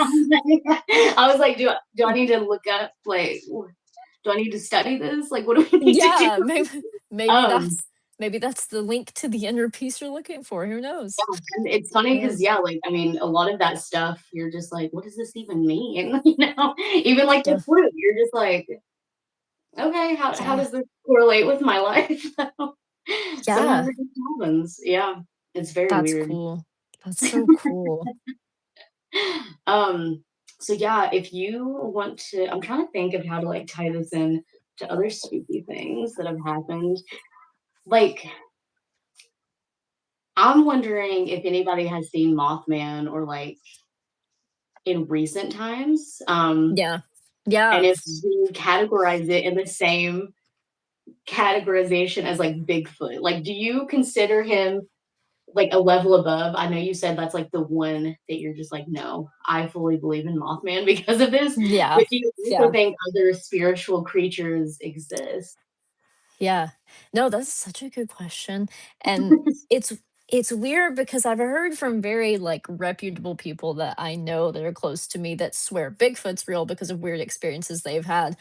I was like, "Do I need to look up, like, do I need to study this? Like, what do we need to do?" Yeah, maybe Um, that's Maybe that's the link to the inner peace you're looking for, who knows? Yeah, and it's funny Yeah. because yeah, like, I mean, a lot of that stuff, you're just like, "What does this even mean?" You know? Even, like, the Yeah. fruit, you're just like, "Okay, how Yeah. does this correlate with my life?" Somehow Yeah. it just happens. Yeah, it's very That's weird. cool. That's so cool. Um, so yeah, if you want to I'm trying to think of how to, like, tie this in to other spooky things that have happened. Like, I'm wondering if anybody has seen Mothman or, like, in recent times, Yeah. Yeah. and if we categorize it in the same categorization as, like, Bigfoot. Like, do you consider him, like, a level above? I know you said that's, like, the one that you're just like, "No, I fully believe in Mothman because of this," Yeah. but do you also Yeah. think other spiritual creatures exist? Yeah. No, that's such a good question, and it's it's weird because I've heard from very, like, reputable people that I know that are close to me that swear Bigfoot's real because of weird experiences they've had,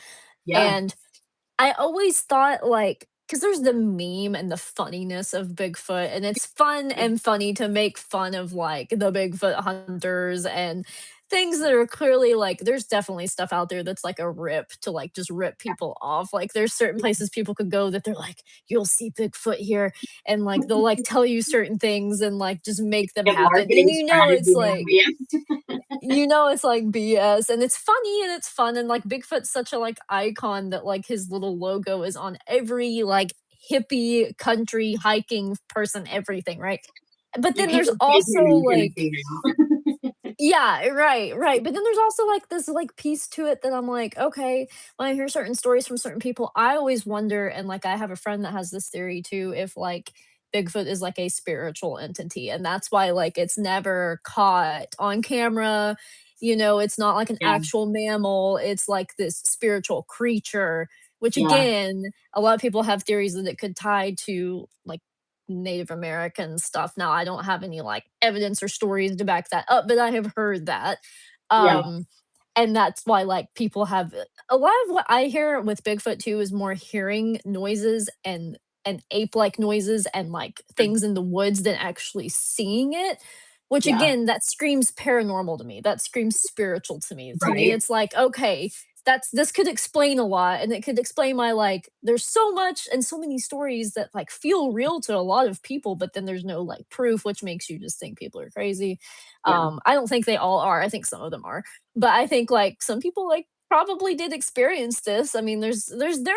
Yeah, and I always thought, like, because there's the meme and the funniness of Bigfoot, and it's fun and funny to make fun of, like, the Bigfoot hunters and things that are clearly, like there's definitely stuff out there that's like a rip to, like, just rip people off, like, there's certain places people could go that they're like, "You'll see Bigfoot here," and, like, they'll, like, tell you certain things and, like, just make them and happen, and marketing you know it's strategy, like yeah, it's like BS and it's funny and it's fun and like Bigfoot's such a like icon that like his little logo is on every like hippie country hiking person everything, right? But you then keep there's a also figure, you're gonna like figure it out. yeah, right, right. But then there's also like this like piece to it that I'm like, okay, when I hear certain stories from certain people, I always wonder, and like I have a friend that has this theory too, if like Bigfoot is like a spiritual entity. And that's why like it's never caught on camera. It's not like an Yeah, actual mammal, it's like this spiritual creature, which yeah, again, a lot of people have theories that it could tie to like Native American stuff. Now, I don't have any, like, evidence or stories to back that up, but I have heard that. yeah, Um, and that's why, like, people have a lot of what I hear with Bigfoot too is more hearing noises and ape-like noises and, like, things in the woods than actually seeing it, which yeah, again, that screams paranormal to me. That screams spiritual to me. To me, right, it's like, okay, this could explain a lot and it could explain my like there's so much and so many stories that like feel real to a lot of people but then there's no like proof which makes you just think people are crazy. yeah, I don't think they all are. I think some of them are. But I think like some people like probably did experience this. I mean there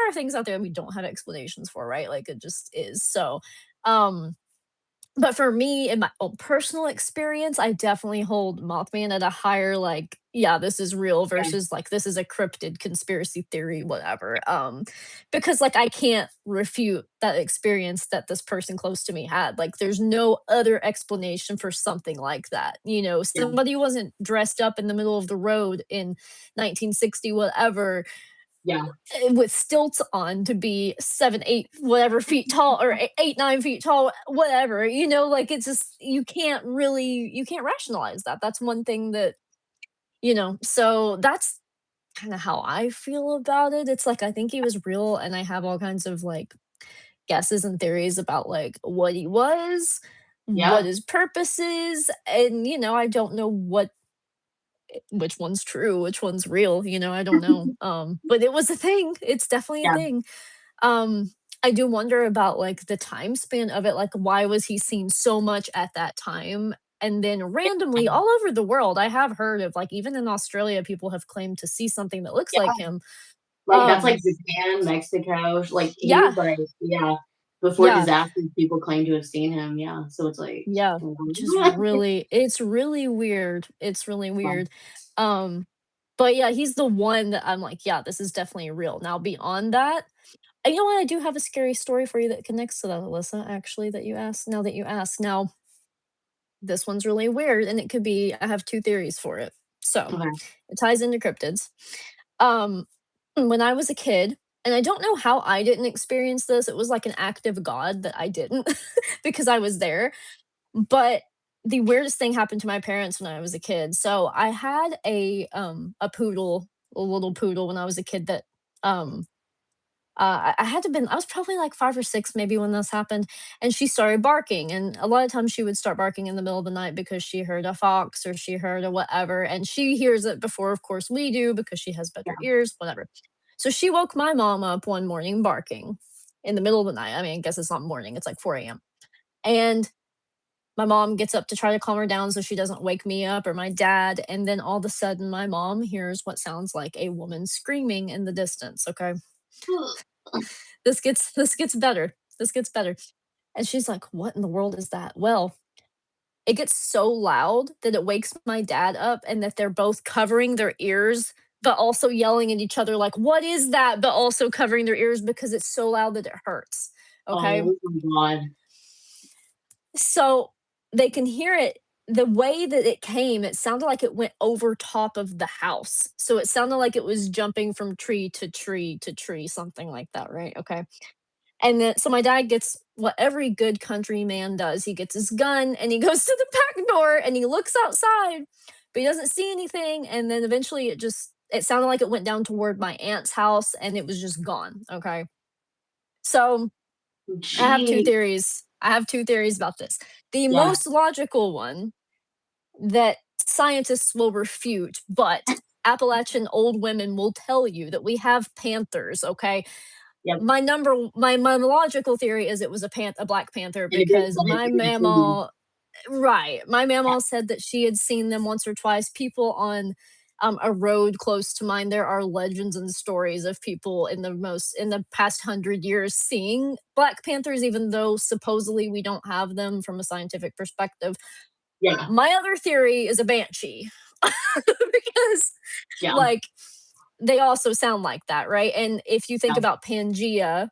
are things out there we don't have explanations for, right? Like it just is. So um but for me, in my own personal experience, I definitely hold Mothman at a higher, like, yeah, this is real yeah, versus like this is a cryptid conspiracy theory, whatever. Because like I can't refute that experience that this person close to me had. Like, there's no other explanation for something like that. yeah, Somebody wasn't dressed up in the middle of the road in 1960, whatever, yeah, with stilts on to be 7, 8, whatever feet tall or 8, 9 feet tall, whatever, like it's just you can't rationalize that. That's one thing that, so that's kind of how I feel about it. It's like I think he was real and I have all kinds of like guesses and theories about like what he was, what yeah, his purpose is, and I don't know which one's true, which one's real, I don't know. But it was a thing. It's definitely a yeah, thing. Um, I do wonder about, like, the time span of it, like, why was he seen so much at that time? And then randomly all over the world, I have heard of, like, even in Australia, people have claimed to see something that looks yeah. like him. Like, that's like Um, Japan, Mexico, like, he was yeah, like yeah, before yeah, disasters, people claim to have seen him, yeah, so it's like, yeah, which is really it's really weird. It's really weird. Um, but yeah, he's the one that I'm like, "Yeah, this is definitely real." Now beyond that, you know what? I do have a scary story for you that connects to that, Alyssa, actually, that you asked now that you ask. Now this one's really weird, and it could be I have 2 theories for it. So, Okay, it ties into cryptids. Um, when I was a kid, and I don't know how I didn't experience this, it was like an act of God that I didn't because I was there, but the weirdest thing happened to my parents when I was a kid. So, I had a poodle, a little poodle when I was a kid that, um I was probably like 5 or 6 maybe when this happened, and she started barking, and a lot of times she would start barking in the middle of the night because she heard a fox or she heard a whatever, and she hears it before, of course, we do because she has better Yeah. ears, whatever. So she woke my mom up one morning barking in the middle of the night. I mean, I guess it's not morning, it's like 4 AM. And my mom gets up to try to calm her down so she doesn't wake me up or my dad, and then all of a sudden my mom hears what sounds like a woman screaming in the distance, okay? This gets better. This gets better. And she's like, "What in the world is that?" Well, it gets so loud that it wakes my dad up and that they're both covering their ears, but also yelling at each other like, "What is that?" But also covering their ears because it's so loud that it hurts. Okay? Oh my god. So they can hear it. The way that it came, it sounded like it went over top of the house. So it sounded like it was jumping from tree to tree to tree, something like that, right? Okay. And then so my dad gets what every good country man does. He gets his gun and he goes to the back door and he looks outside, but he doesn't see anything. And then eventually it sounded like it went down toward my aunt's house and it was just gone. Okay. So I have two Gee. theories. I have two theories about this. The Yeah. most logical one that scientists will refute, but Appalachian old women will tell you that we have panthers, okay? Yep. My logical theory is it was a black panther And a big because like my in the trees. mama, right, my Yeah. mama said that she had seen them once or twice. People on a road close to mine, there are legends and stories of people in the past 100 years seeing black panthers, even though supposedly we don't have them from a scientific perspective. Yeah. My other theory is a banshee because, Yeah. like, they also sound like that, right? And if you think Yeah. about Pangea,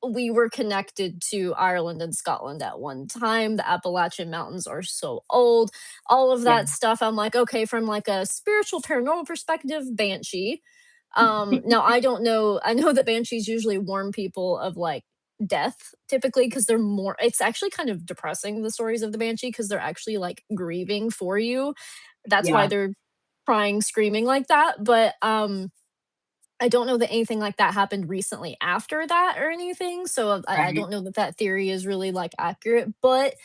we were connected to Ireland and Scotland at one time. The Appalachian Mountains are so old. All of Yeah. that stuff. I'm like, okay, from like a spiritual paranormal perspective, banshee. Now I don't know. I know that banshees usually warn people of like death typically because they're more it's actually kind of depressing the stories of the banshee because they're actually like grieving for you. That's why Yeah. they're crying, screaming like that. But I don't know that anything like that happened recently after that or anything, so I Right. don't know that that theory is really, like, accurate, but,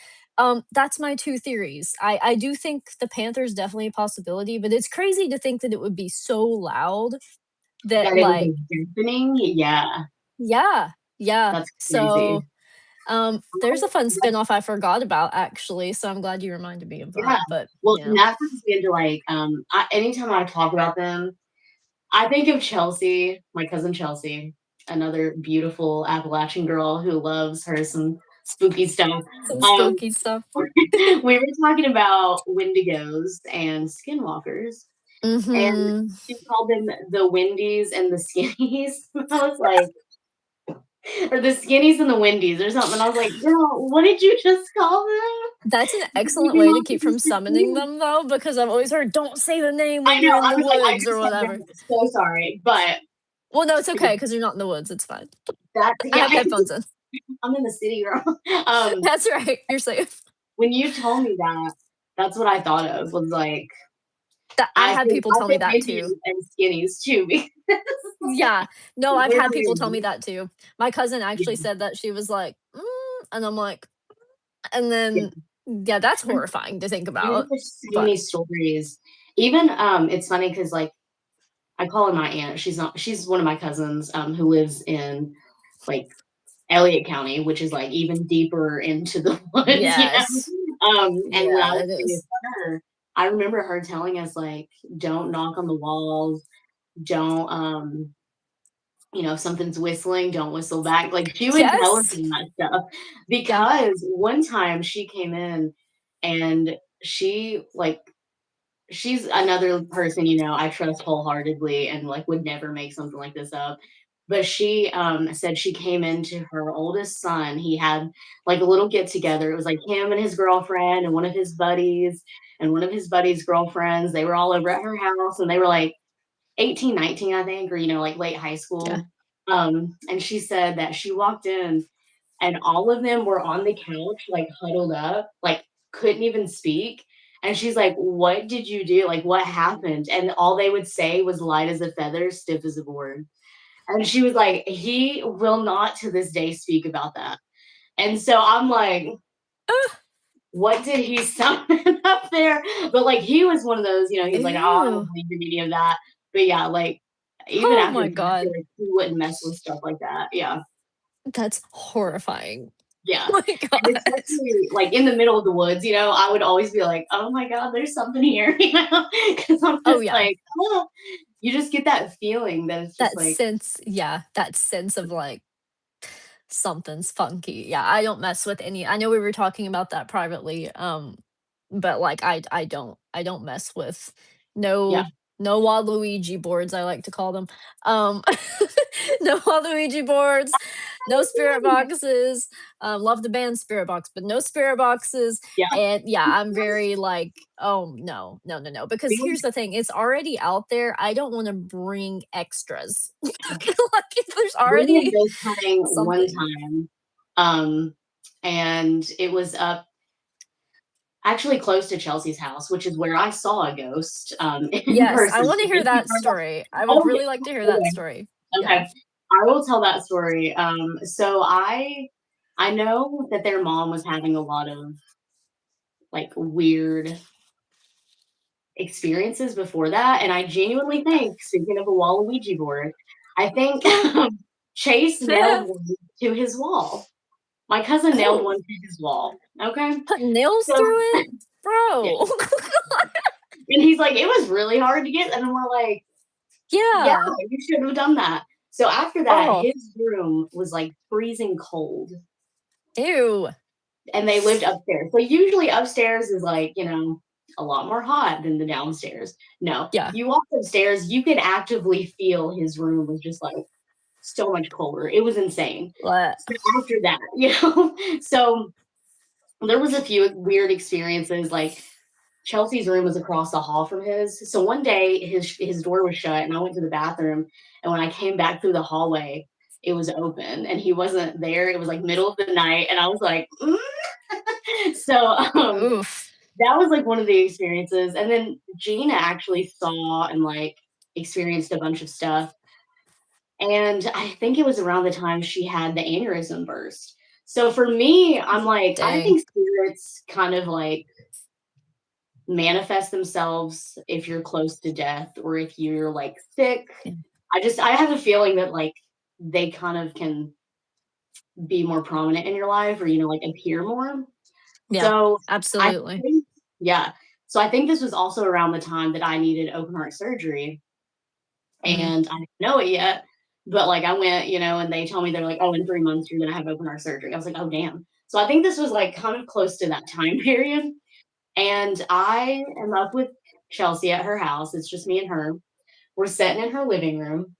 that's my 2 theories. I do think the panther's definitely a possibility, but it's crazy to think that it would be so loud that, That it was like like deafening? Yeah. yeah, yeah. That's So, crazy. there's a fun Like, spinoff I forgot about, actually, so I'm glad you reminded me of yeah. that, but, Well, and yeah. that brings me into like, anytime I talk about them, I think of Chelsea, my cousin Chelsea, another beautiful Appalachian girl who loves her some spooky stuff. Some Um, spooky stuff. we were talking about Wendigos and skinwalkers, and Mhm. she called them the Wendies and the Skinnies. I was like, or the Skinnies and the Wendies or something. I was like, girl, what did you just call them? That's an You excellent came way to up keep with from this summoning confused. them, though, because I've always heard, "Don't say the name I when know. you're in I the was like, I woods," or just said whatever. no. So sorry, but Well, no, it's okay because 'cause you're not in the woods, it's fine. that I yeah, have headphones in. I'm in the city, girl. Um, That's right, you're safe. when you told me that, that's what I thought of, was like, That I've had people I tell me think that Wendy's too. and Skinnies too because Yeah. No, I've we're had people tell me real. that too. My cousin actually Yeah, said that, she was like, and I'm like and yeah. then yeah, that's horrifying to think I mean, about, there's so but many stories. Even, it's funny because like, I call her my aunt. She's one of my cousins, who lives in, like, Elliott County, which is, like, even deeper into the woods, you yes. know? And when I Yeah, was it staying with is. her, I remember her telling us, like, "Don't knock on the walls, don't, if something's whistling, don't whistle back." Like, she would tell us Yes. all that stuff Yeah. because one time she came in and she, like she's another person, I trust wholeheartedly and, like, would never make something like this up. But she, said she came into her oldest son. He had, like, a little get together. It was, like, him and his girlfriend and one of his buddies and one of his buddies' girlfriends. They were all over at her house, and they were, like, 18, 19, I think, or, like, late high Yeah. school. And she said that she walked in and all of them were on the couch, like, huddled up, like, couldn't even speak, and she's like, "What did you do? Like, what happened?" And all they would say was light as a feather, stiff as a board, And she was like, he will not to this day speak about that. And so I'm like, what did he summon up there? But like he was one of those, he's like, oh, I don't Ew. believe in any of that. But yeah, like even Oh after my that, I feel god. like he wouldn't mess with stuff like that. Yeah. That's horrifying. Yeah. Oh my And god. especially like in the middle of the woods, I would always be like, oh my God, there's something here, because I'm Oh, just yeah. like, oh, you just get that feeling that it's just That like, sense, yeah, that sense of, like, something's funky. Yeah, I don't mess with any I know we were talking about that privately, but, like, I don't mess with yeah, no Waluigi boards, I like to call them. Um, no Waluigi boards, no spirit boxes. Love the band Spirit Box, but no spirit boxes, yeah. and, yeah, I'm very, like, "Oh, no, no, no, no," because here's the thing, it's already out there, I don't wanna bring extras. Like, if there's We went already ghost hunting one something. time, um, and it was up actually close to Chelsea's house, which is where I saw a ghost, in Yes, I person. wanna hear that story. I would Oh, really like to hear yeah. that Okay. story. Yeah. Okay. I will tell that story. So I know that their mom was having a lot of like weird experiences before that, and I genuinely think, speaking of a Waluigi board, I think Chase nailed one to his wall. My cousin nailed Oh, one to his wall. Okay. put nails So through it? yeah. Bro. And he's like, it was really hard to get. And we're like, yeah, Yeah. you shouldn't have done that. So after that, Oh, his room was like freezing cold. ew. And they lived upstairs. So usually upstairs is like, a lot more hot than the downstairs. No, Yeah. you walk upstairs, you could actively feel his room was just like so much colder. It was insane. What? So after that, so there was a few weird experiences. Like Chelsea's room was across the hall from his. So one day his door was shut and I went to the bathroom, and when I came back through the hallway, it was open and he wasn't there. It was like middle of the night and I was like, so Oof. that was like one of the experiences. And then Gina actually saw and like experienced a bunch of stuff. And I think it was around the time she had the aneurysm burst. So for me, I'm like, I Dang. think spirits kind of like manifest themselves if you're close to death or if you're like sick. Yeah. I have a feeling that like they kind of can be more prominent in your life or like appear more. Yeah, So I absolutely. think, yeah. So I think this was also around the time that I needed open heart surgery, Mm. and I didn't know it yet. But like I went, and they told me they're like, oh, in 3 months you're gonna have open heart surgery. I was like, oh damn. So I think this was like kind of close to that time period. And I am up with Chelsea at her house. It's just me and her. We're sitting in her living room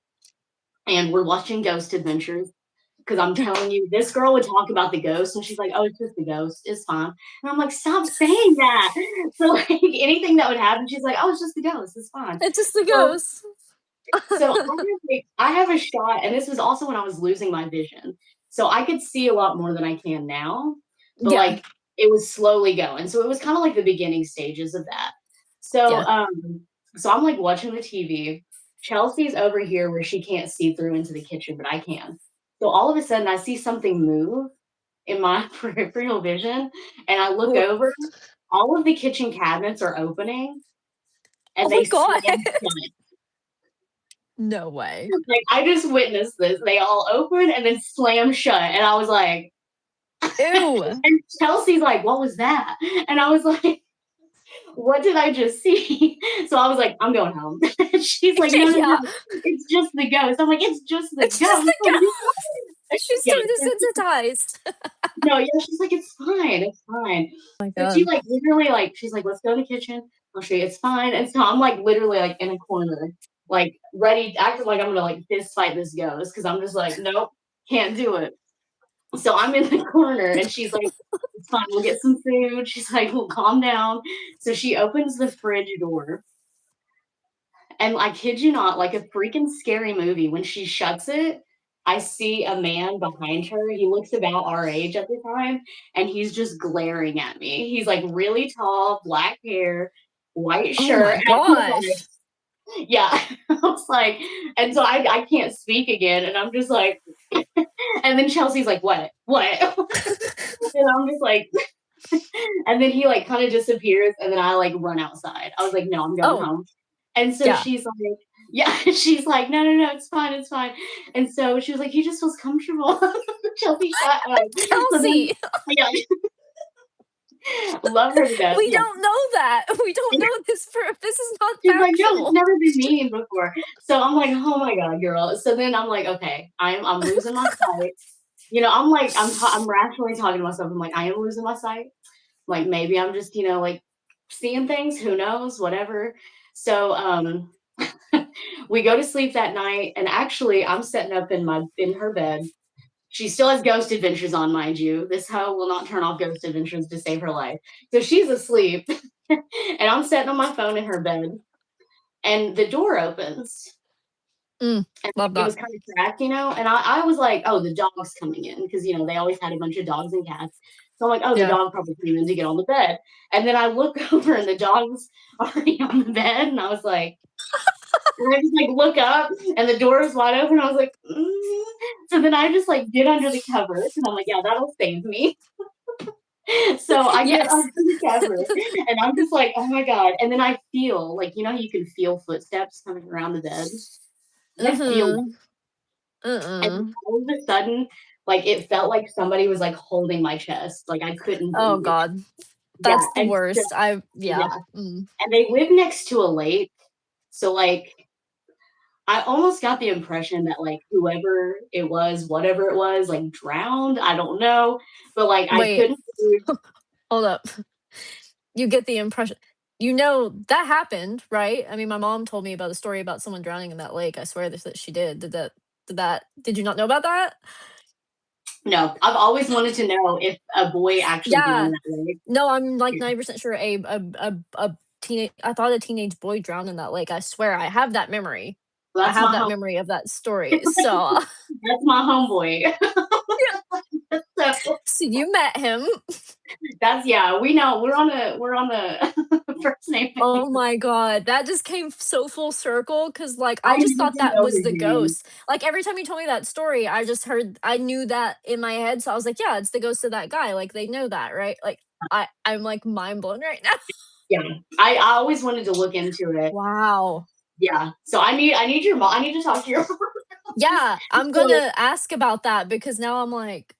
and we're watching Ghost Adventures. Because I'm telling you, this girl would talk about the ghost and she's like, oh, it's just the ghost. It's fine. And I'm like, stop saying that. So, like, anything that would happen, she's like, oh, it's just the ghost. It's fine. It's just the So, ghost. I have a shot, and this was also when I was losing my vision. So I could see a lot more than I can now, but Yeah, like it was slowly going. So it was kind of like the beginning stages of that. So yeah. so I'm like watching the TV. Chelsea's over here where she can't see through into the kitchen, but I can. So all of a sudden I see something move in my peripheral vision, and I look Ooh. over, all of the kitchen cabinets are opening Oh and my they god. slam shut. No way. Like, I just witnessed this. They all open and then slam shut, and I was like Ew. and Chelsea's like, "What was that?" And I was like, "What did I just see?" So I was like, "I'm going home." And she's like, "No, no, Yeah. no, it's just the ghost." I'm like, "It's just the It's just ghost." the Like, ghost. She's yeah, too desensitized. no, yeah, she's like, "It's fine, it's fine." My So she god. like literally like she's like, "Let's go in the kitchen. I'll show you. It's fine." And so I'm like literally like in a corner, like ready, acting like I'm gonna like fist fight this ghost because I'm just like, nope, can't do it. So I'm in the corner and she's like, it's fine, we'll get some food. She's like, well, calm down. So she opens the fridge door. And I kid you not, like a freaking scary movie, when she shuts it, I see a man behind her. He looks about our age at the time, and he's just glaring at me. He's like really tall, black hair, white Oh shirt. my And I'm just like, gosh. Yeah. I was like, and so I can't speak again, and I'm just like, and then Chelsea's like, "What? What?" And I'm just like, and then he like kind of disappears, and then I like run outside. I was like, "No, I'm going Oh, home." And so yeah. she's like, "Yeah," she's like, "No, no, no, it's fine, it's fine." And so she was like, "He just feels comfortable." Chelsea shut up. So then, Kelsey, yeah, love her to death. we Yeah. don't know that. We don't know this for this is not She's like, "No, it's factual. never been mean before." So I'm like, "Oh my god, girl." So then I'm like, "Okay, I'm losing my sight." I'm like, I'm rationally talking to myself. I'm like, "I am losing my sight. Like maybe I'm just, like seeing things. Who knows? Whatever." So we go to sleep that night, and actually, I'm setting up in her bed. She still has ghost adventures on, mind you. This hoe will not turn off ghost adventures to save her life. So she's asleep, and I'm sitting on my phone in her bed, and the door opens, Mm, and love it that. was kind of cracked, and I was like, oh, the dog's coming in because they always had a bunch of dogs and cats. So I'm like, oh, the Yeah. dog probably came in to get on the bed. And then I look over and the dog's already on the bed, and I was like, and I just like look up and the door is wide open. I was like, so then I just like get under the covers and I'm like, yeah, that'll save me. So I get Yes. under the cover and I'm just like, oh my God. And then I feel like, how you can feel footsteps coming around the bed. I feel Mhm. And Mm-mm. all of a sudden, like, it felt like somebody was, like, holding my chest, like, I couldn't Oh breathe. god. Yeah, That's the and so worst. Yeah. yeah, Mm. and they live next to a lake, so, like, I almost got the impression that, like, whoever it was, whatever it was, like, drowned, I don't know, but, like, I Wait, couldn't breathe. hold up. You get the impression that happened, right? I mean, my mom told me about a story about someone drowning in that lake. I swear this that she did. Did you not know about that? No, I've always wanted to know if a boy actually drowned in Yeah. that lake. No, I'm like Yeah, 90% sure a teenage I thought a teenage boy drowned in that lake. I swear I have that memory. well, I that's have my that home memory of that story. So, that's my homeboy. yeah. So So you met him. that's yeah, we know we're on a first name Oh basis. my god, that just came so full circle because, like, I I just didn't thought even that know was his the name. ghost. Like, every time you told me that story, I knew that in my head, so I was like, "Yeah, it's the ghost of that guy." Like, they know that, right? Like, I'm, like, mind blown right now. Yeah, I always wanted to look into it. Wow. Yeah, so I need your mom. I need to talk to your mom about this. Yeah, I'm So gonna ask about that because now I'm like,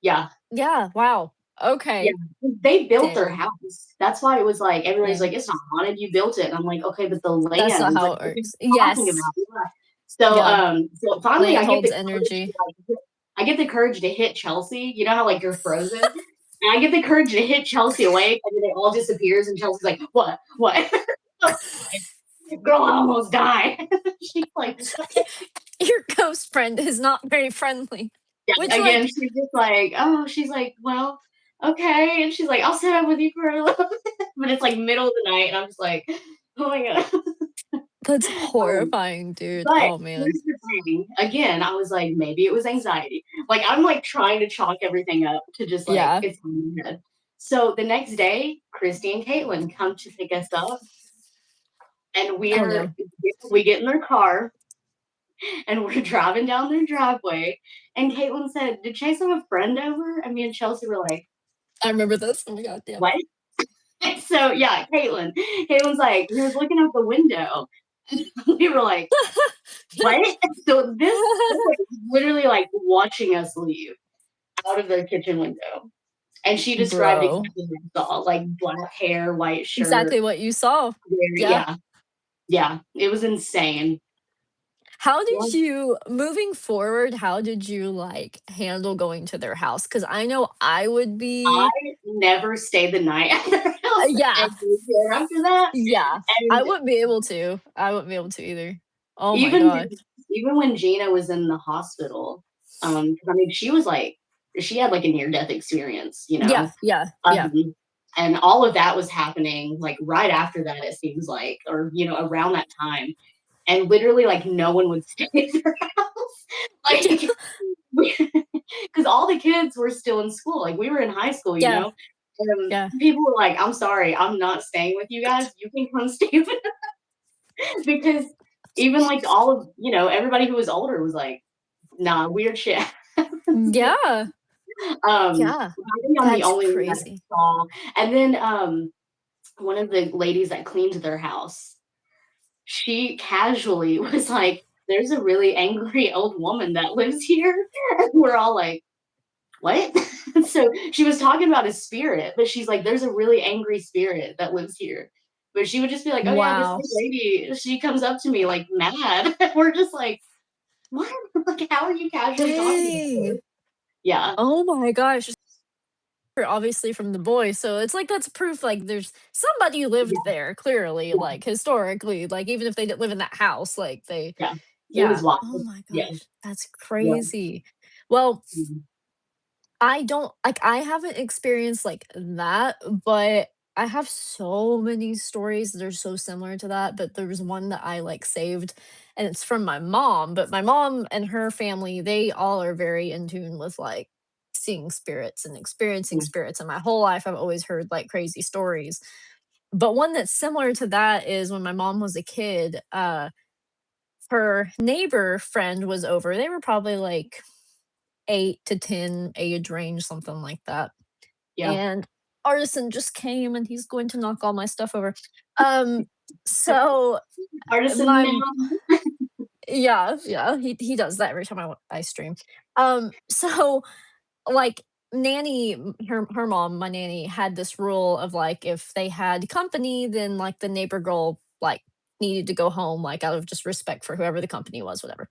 yeah, "Yeah, wow. yeah, Okay. they built their Damn. house. That's why it was like everybody's Yeah. like, "It's not haunted, you built it." And I'm like, "Okay, but the That's not land, how like, it what are you works." talking Yes. about?" Yeah. So, Yeah. so finally Land I get holds the courage to, energy. like, I get the courage to hit Chelsea. You know how, like, you're frozen? And I get the courage to hit Chelsea awake, and then it all disappears, and Chelsea's like, "What? What?" Girl, I almost died. She's like, Your ghost friend is not very friendly. yeah, Which, again, like, she's just like, oh, she's like, well, okay. And she's like, I'll sit up with you for a little bit. But it's like middle of the night, and I'm just like, oh my God. that's Um, horrifying, dude. but Oh, man. here's the thing. Again, I was like, maybe it was anxiety. Like, I'm like trying to chalk everything up to just like, Yeah. it's in my head. So the next day, Christy and Caitlin come to pick us up, and Oh, no. we get in their car, and we're driving down their driveway. And Caitlin said, "Did Chase have a friend over?" And me and Chelsea were like, I remember this. Oh my god, yeah. "What?" So yeah, Caitlin's like, he was looking out the window. We were like, "What?" So this boy is literally like watching us leave out of the kitchen window. And she described Bro. exactly what I saw, like black hair, white shirt, Exactly what you saw. very Yeah. yeah, yeah. It was insane. How Yeah. did you moving forward, how did you, like, handle going to their house? Because I know I would I be never stayed the night at their house yeah. ever again after that. Yeah. I And wouldn't be able to. I wouldn't be able to either. Oh my even gosh. when even when Gina was in the hospital, 'cause I mean, she had, like, a near-death experience, Yeah, yeah, yeah. and all of that was happening, like, right after that, it seems like, or, around that time, and literally, like, no one would stay at their house, like, because all the kids were still in school, like, we were in high school, Yeah, and yeah. people were like, "I'm sorry, I'm not staying with you guys, you can come stay with." because even like everybody who was older was like, nah, weird shit. Yeah. Yeah. I think I'm the That's only one that crazy. saw. And then one of the ladies that cleaned their house, she casually was like, "There's a really angry old woman that lives here." And we're all like, "What?" So she was talking about a spirit, but she's like, "There's a really angry spirit that lives here." But she would just be like, "Oh yeah, this Wow. lady, she comes up to me like mad." We're just like, "What? Like, how are you casually talking about Dang. this?" Yeah, Oh my gosh. Obviously from the boy, so it's like that's proof like there's somebody lived yeah, there clearly, yeah, like historically, like even if they didn't live in that house, like they yeah. It was yeah. Oh wild. my Yeah, gosh, that's yeah. crazy. Well, Mhm. I don't like I haven't experienced like that, but I have so many stories that are so similar to that, but there was one that I like saved and it's from my mom, but my mom and her family, they all are very in tune with like seeing spirits and experiencing Yeah, spirits and my whole life I've always heard like crazy stories. But one that's similar to that is when my mom was a kid, her neighbor friend was over. They were probably like 8 to 10 age range, something like that. yeah. And artisan just came and he's going to knock all my stuff over. Um, so Artisan my man. yeah, yeah, he does that every time I stream. So like nanny her mom, my nanny had this rule of like if they had company, then like the neighbor girl like needed to go home like out of just respect for whoever the company was, whatever.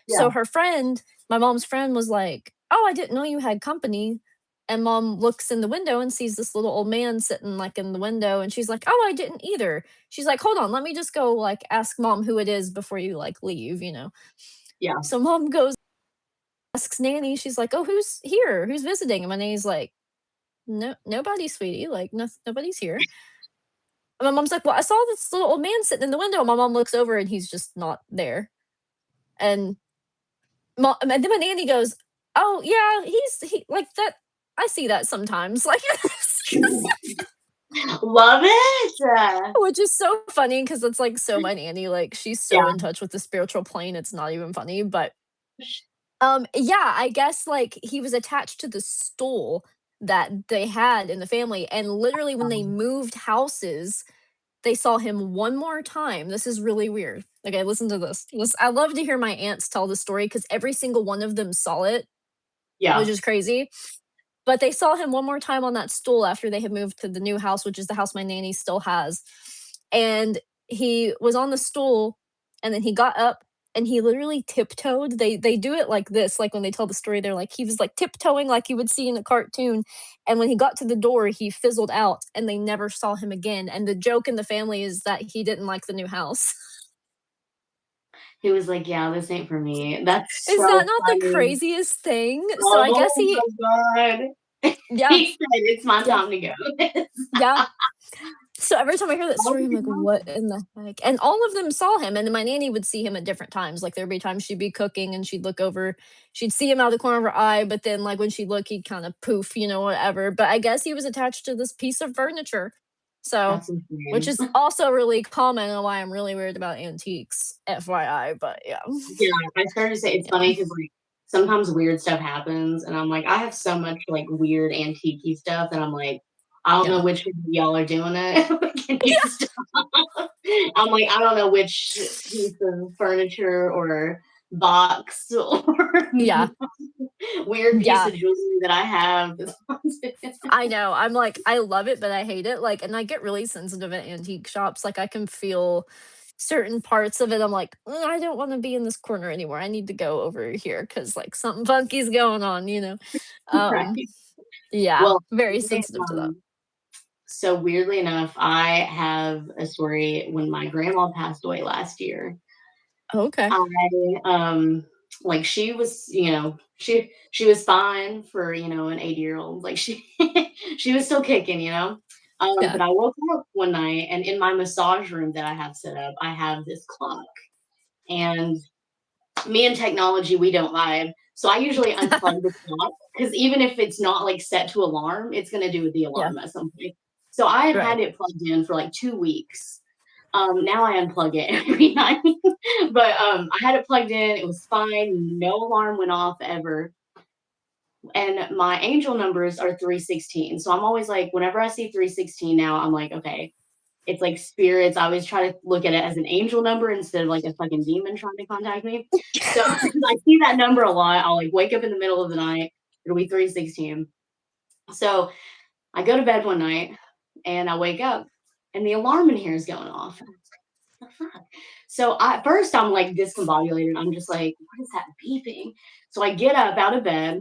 So Yeah, her friend, my mom's friend was like, "Oh, I didn't know you had company." And mom looks in the window and sees this little old man sitting like in the window and she's like, "Oh, I didn't either." She's like, "Hold on, let me just go like ask mom who it is before you like leave." yeah. So mom goes asks nanny, she's like, "Oh, who's here? Who's visiting?" And my nanny's like, "No, nobody, sweetie. Like, nobody's here." And my mom's like, "Well, I saw this little old man sitting in the window." And my mom looks over and he's just not there. And and then my nanny goes, "Oh yeah, he like that. I see that sometimes." Like, Love it. which is so funny because it's like so my nanny. Like, she's so Yeah. in touch with the spiritual plane. It's not even funny, but yeah, I guess, like, he was attached to the stool that they had in the family, and literally when they Um, moved houses, they saw him one more time. This is really weird. Okay, listen to this. I love to hear my aunts tell the story because every single one of them saw it, which yeah. is crazy. But they saw him one more time on that stool after they had moved to the new house, which is the house my nanny still has. And he was on the stool and then he got up and he literally tiptoed. They do it like this, like when they tell the story, they're like he was like tiptoeing like you would see in a cartoon. And when he got to the door, he fizzled out and they never saw him again. And the joke in the family is that he didn't like the new house. He was like, "Yeah, this ain't for me." That's Is that so not the funny. craziest thing? So I guess Oh he my god. yeah, He said, "It's my yeah, time to go." yeah. So every time I hear that How story, I'm did like, "What in the heck?" And all of them saw him, and then my nanny would see him at different times. Like there'd be times she'd be cooking and she'd look over, she'd see him out of the corner of her eye, but then like when she'd look, he'd kind of poof, whatever. But I guess he was attached to this piece of furniture. So, That's which insane. is also really common and why I'm really weird about antiques, FYI. But yeah. Yeah, I started to say it's Yeah. funny because like, sometimes weird stuff happens, and I'm like, I have so much, like, weird antique stuff that I'm like, I don't know Yeah. which one of y'all are doing it. Can you stop? I'm like, I don't know which piece of furniture or box or Yeah. weird piece Yeah. of jewelry that I have. I know. I'm like, I love it, but I hate it. Like, and I get really sensitive at antique shops. Like, I can feel certain parts of it. I'm like, I don't want to be in this corner anymore. I need to go over here because like something funky's going on. Um, Right. yeah, Well, very sensitive to that. so weirdly enough, I have a story when my grandma passed away last year. Okay. I like she was, she was fine for, an 80-year-old. Like she was still kicking. Yeah. But I woke up one night and in my massage room that I have set up, I have this clock. And me and technology, we don't vibe. So I usually unplug the clock because even if it's not like set to alarm, it's gonna do with the Yeah. alarm at some point. So I had Right. had it plugged in for like 2 weeks. Now I unplug it every night. But I had it plugged in, it was fine, no alarm went off ever. And my angel numbers are 316. So I'm always like, whenever I see 316 now, I'm like, okay, it's like spirits. I always try to look at it as an angel number instead of like a fucking demon trying to contact me. So I see that number a lot. I'll like wake up in the middle of the night. It'll be 316. So I go to bed one night and I wake up and the alarm in here is going off. The fuck? So at first I'm like discombobulated. I'm just like, what is that beeping? So I get up out of bed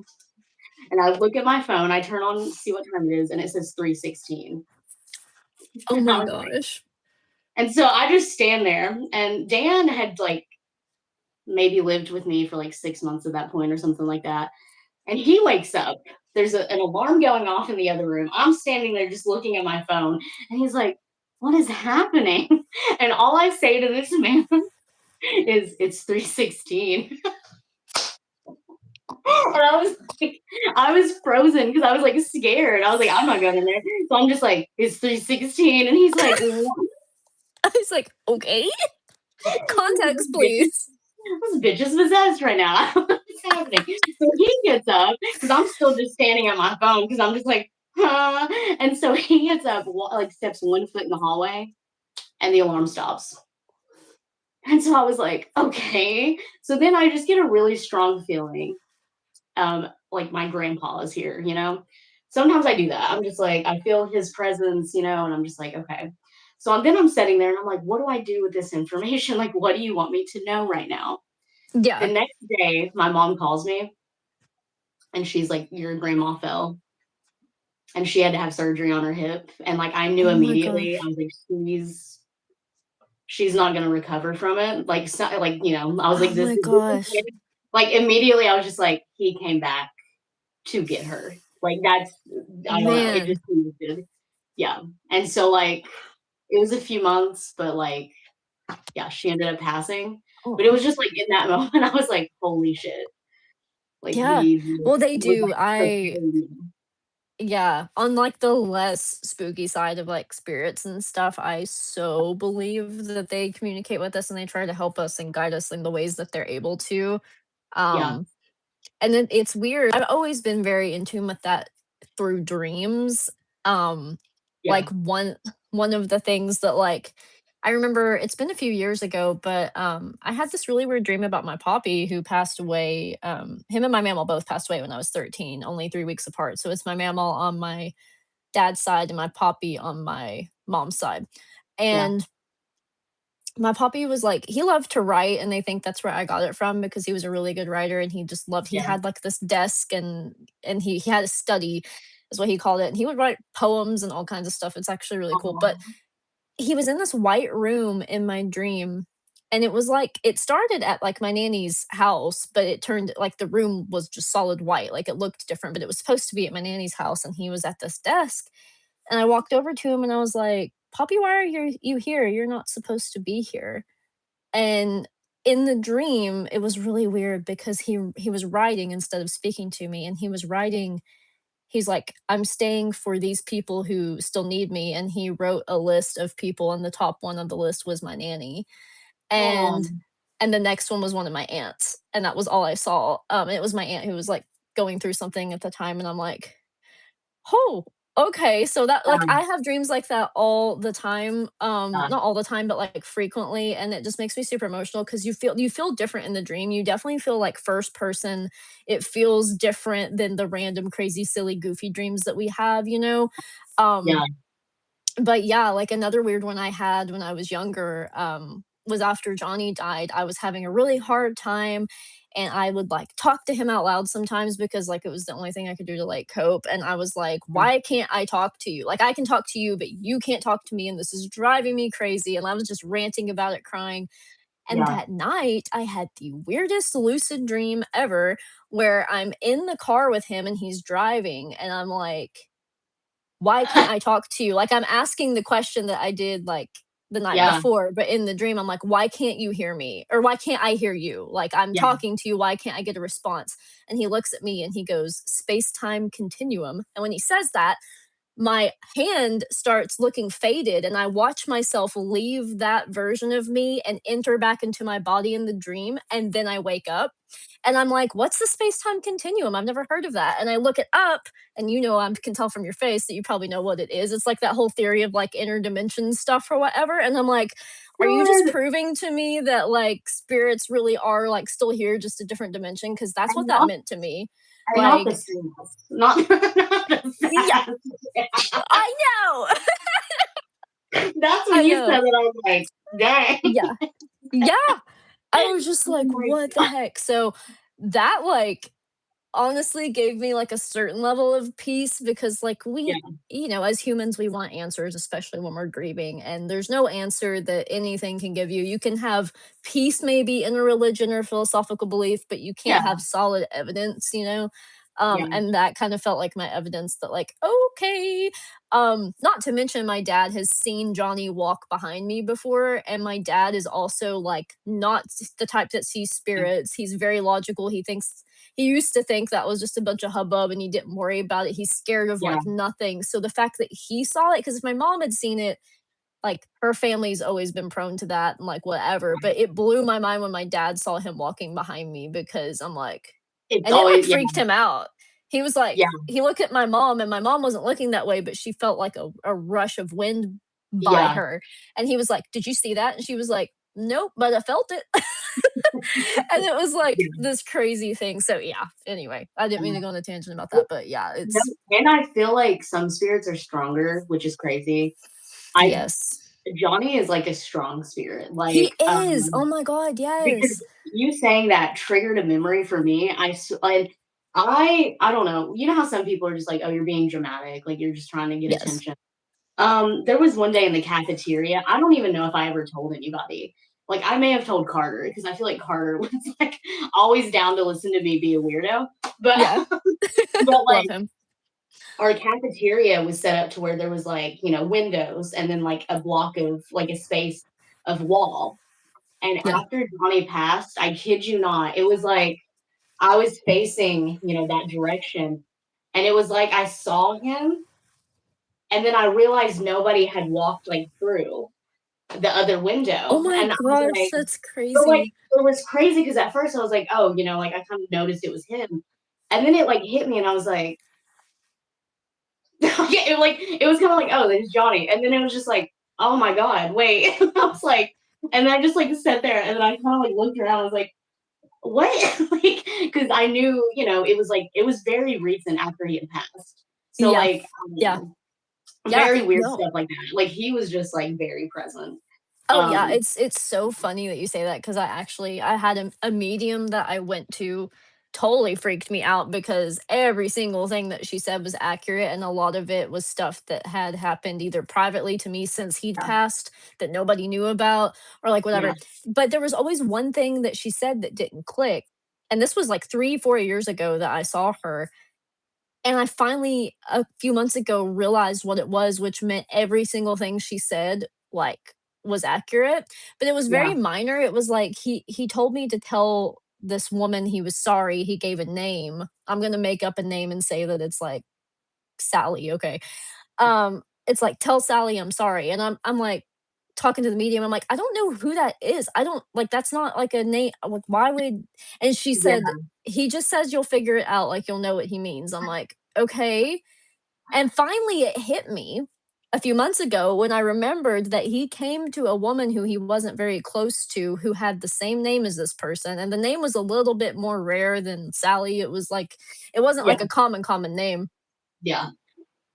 and I look at my phone. I turn on, see what time it is, and it says 316. Oh And I my was like, gosh. and so I just stand there. And Dan had like maybe lived with me for like 6 months at that point or something like that. And he wakes up. There's an alarm going off in the other room. I'm standing there just looking at my phone. And he's like, what is happening? And all I say to this man is, it's 316. And I was frozen because I was like scared. I was like, I'm not going in there. So I'm just like, it's 316. And he's like, what? I was like, okay, context, This please. bitch is possessed right now. What's happening? So he gets up because I'm still just standing at my phone because I'm just like, huh. And so he gets up, like steps 1 foot in the hallway, and the alarm stops. And so I was like, okay. So then I just get a really strong feeling, like my grandpa is here, you know? Sometimes I do that. I'm just like, I feel his presence, you know, and I'm just like, okay. So then I'm sitting there and I'm like, what do I do with this information? Like, what do you want me to know right now? The Yeah. next day, my mom calls me and she's like, your grandma fell and she had to have surgery on her hip. And like, I knew Oh my immediately, I gosh. was like, she's not going to recover from it. Like, so, like, you know, I was like, Oh my this gosh. like immediately I was just like, he came back to get her. Like that's, I don't know. It just Man. seemed. Yeah. And so like it was a few months, but like, yeah, she ended up passing. But it Oh. was just like in that moment, I was like, holy shit. Like Yeah. he Well, they was do. like preparing me. Yeah, on, like, the less spooky side of, like, spirits and stuff, I so believe that they communicate with us and they try to help us and guide us in the ways that they're able to. Yeah. Um, and then it's weird. I've always been very in tune with that through dreams. Um, Yeah. like one of the things that like I remember it's been a few years ago, but I had this really weird dream about my poppy who passed away. Him and my mammal both passed away when I was 13, only 3 weeks apart. So it's my mammal on my dad's side and my poppy on my mom's side. Yeah. And my puppy was like he loved to write, and they think that's where I got it from because he was a really good writer, and he just loved he Yeah. had, like, this desk and he had a study, is what he called it, and he would write poems and all kinds of stuff, it's actually really cool, but Oh, he was in this white room in my dream, and it was like it started at, like, my nanny's house, but it turned like, the room was just solid white, like, it looked different, but it was supposed to be at my nanny's house, and he was at this desk, and I walked over to him and I was like, "Poppy, why are you here? You're not supposed to be here." And in the dream, it was really weird because he was writing instead of speaking to me, and he was writing he's like, "I'm staying for these people who still need me," and he wrote a list of people, and the top one on the list was my nanny, oh, and the next one was one of my aunts, and that was all I saw, it was my aunt who was, like, going through something at the time, and I'm like, "Oh, okay." So that like, um, I have dreams like that all the time, uh, not all the time, but, like, frequently, and it just makes me super emotional because you feel different in the dream, you definitely feel, like, first person, it feels different than the random, crazy, silly, goofy dreams that we have, you know? yeah, Um, but yeah, like, another weird one I had when I was younger, was after Johnny died, I was having a really hard time, and I would, like, talk to him out loud sometimes because, like, it was the only thing I could do to, like, cope, and I was like, yeah, "Why can't I talk to you? Like, I can talk to you, but you can't talk to me, and this is driving me crazy," and I was just ranting about it, crying, and yeah, that night, I had the weirdest lucid dream ever where I'm in the car with him and he's driving, and I'm like, why can't I talk to you? Like, I'm asking the question that I did, like, the night yeah, before, but in the dream, I'm like, "Why can't you hear me? Or why can't I hear you? Like, I'm yeah. talking to you, why can't I get a response?" And he looks at me and he goes, "Space-time continuum." And when he says that, my hand starts looking faded, and I watch myself leave that version of me and enter back into my body in the dream, and then I wake up, and I'm like, "What's the space-time continuum? I've never heard of that," and I look it up, and I can tell from your face that you probably know what it is. It's like that whole theory of, like, interdimension stuff or whatever, and I'm like, "Are you just Good. proving to me that, like, spirits really are, like, still here, just a different dimension? Because that's And what that meant to me. not the Like, sass. Not not the yeah, sass. I know. That's when I you said know. it, I was like, "Dang." Yeah. Yeah. I was just Oh like, my "What the god. heck?" So, that, like, honestly gave me, like, a certain level of peace because, like, Yeah, as humans, we want answers, especially when we're grieving, and there's no answer that anything can give you. You can have peace maybe in a religion or philosophical belief, but you can't yeah, have solid evidence, you know? yeah, And that kind of felt like my evidence that, like, okay. Not to mention my dad has seen Johnny walk behind me before, and my dad is also, like, not the type that sees yeah, spirits. He's very logical. He used to think that was just a bunch of hubbub and he didn't worry about it. He's scared of, yeah, like, nothing. So the fact that he saw it, because if my mom had seen it, like, her family's always been prone to that and, like, whatever, but it blew my mind when my dad saw him walking behind me because I'm like, it's and it, like, always yeah, freaked him out. He was like yeah, he looked at my mom, and my mom wasn't looking that way, but she felt like a rush of wind by yeah, her, and he was like, "Did you see that?" And she was like, "Nope, but I felt it." And it was, like, yeah, this crazy thing. So, yeah, anyway, I didn't mean to go on a tangent about yeah. that, but yeah, No, it's and I feel like some spirits are stronger, which is crazy. I yes. Johnny is like a strong spirit, He is! Oh my god, because yes. you saying that triggered a memory for me. I don't know. You know how some people are just like, "Oh, you're being dramatic, like, you're just trying to get Yes. attention." There was one day in the cafeteria, I don't even know if I ever told anybody. Like, I may have told Carter because I feel like Carter was, like, always down to listen to me be a weirdo, but Yeah. but, Love like, him. our cafeteria was set up to where there was, like, windows and then, like, a block of like, a space of wall, and Yeah. after Johnny passed, I kid you not, it was like I was facing, that direction, and it was like I saw him, and then I realized nobody had walked, like, through the other Oh window, my and I was gosh, like that's so, like, crazy. it was crazy because at first I was like, "Oh," like, I kind of noticed it was him, and then it, like, hit me, and I was like yeah, it was kinda like, "Oh, there's Johnny," and then it was just like, "Oh my god, wait." I was like and then I just, like, sat there, and then I kinda, like, looked around, I was like, "What?" Like, because I knew, it was, like it was very recent after he had passed. So, Yeah. like, Yeah. Yeah. very weird No. stuff like that. Like, he was just, like, very present. Oh, yeah, Um, it's so funny that you say that because I had a medium that I went to totally freaked me out because every single thing that she said was accurate, and a lot of it was stuff that had happened either privately to me since he'd yeah, passed that nobody knew about or, like, yeah, whatever. But there was always one thing that she said that didn't click, and this was, like, 3, 4 years ago that I saw her, and I finally, a few months ago, realized what it was, which meant every single thing she said, like, was accurate, but it was yeah, very minor. It was like he told me to tell this woman he was sorry. He gave a name. I'm gonna make up a name and say that it's, like, Sally, okay. It's like, "Tell Sally I'm sorry," and I'm, like, talking to the medium, I'm like, "I don't know who that is. I don't like, that's not, like, a name. Like, why would," and she said, yeah, "He just says you'll figure it out, like, you'll know what he means." I'm like, "Okay," and finally it hit me a few months ago when I remembered that he came to a woman who he wasn't very close to, who had the same name as this person, and the name was a little bit more rare than Sally. It wasn't yeah, like a common name. yeah.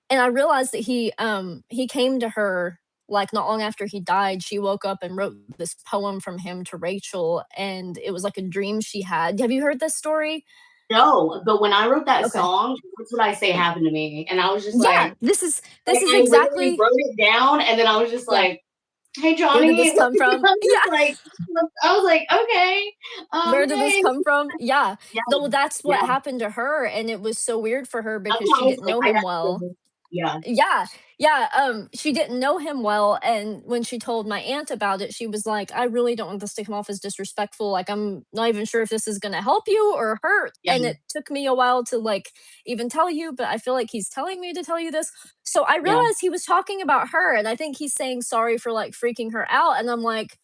And I realized that he came to her, like, not long after he died. She woke up and wrote this poem from him to Rachel, and it was like a dream she had. Have you heard this story? No, but when I wrote that Okay. song, that's what I say happened to me, and I was just Yeah, like this is I literally exactly wrote it down, and then I was just yeah. like, "Hey, Where did Johnny." this I come from? was Yeah. just like "Okay, Where did this hey." come from? Yeah. Yeah, Though that's what yeah. happened to her, and it was so weird for her That's because why she I was didn't like, know I him gotta well. Yeah, Yeah, yeah, she didn't know him well, and when she told my aunt about it, she was like, "I really don't want this to come off as disrespectful, like, I'm not even sure if this is gonna help you or hurt," yeah, and it took me a while to, like, even tell you, but I feel like he's telling me to tell you this. So I yeah. realized he was talking about her, and I think he's saying sorry for, like, freaking her out, and I'm like,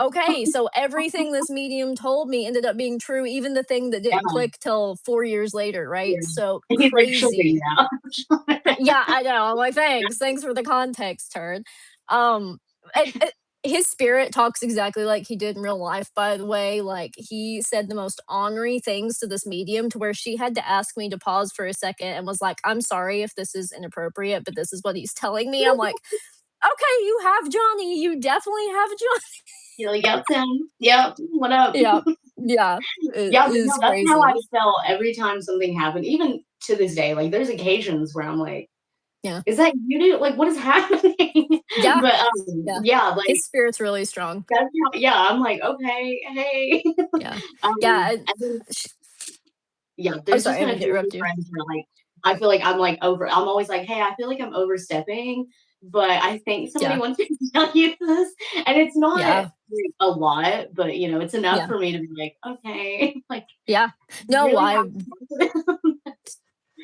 "Okay, so everything this medium told me ended up being true, even the thing that Yeah, didn't click till 4 years later," right? yeah. So And he's like, "She'll be crazy. now." Yeah, I know. I'm like, thanks for the context turn. Um, and his spirit talks exactly like he did in real life, by the way. Like, he said the most ornery things to this medium to where she had to ask me to pause for a second and was like, "I'm sorry if this is inappropriate, but this is what he's telling me." I'm like, "Okay, you have Johnny. You definitely have Johnny." You're like, "Yep, Tim. Yep. What up?" Yeah, yeah, it Yeah, but no, is that's how I crazy. felt every time something happened, even to this day. Like, there's occasions where I'm like, Yeah, "Is that you, dude? Like, what is happening?" yeah, But, yeah. yeah, His like, spirit's really strong. that's how yeah, I'm like, "Okay, hey." Yeah, yeah. And then Sh- yeah, oh, there's sorry, just I been didn't a mean to few interrupt you. friends where, like, I feel like I'm always like, "Hey, I feel like I'm overstepping, but I think somebody Yeah, wants me to tell you this." And it's not, yeah. like, a lot, but, it's enough Yeah. for me to be like, "Okay." Like, Yeah. you No, really I have to talk to them.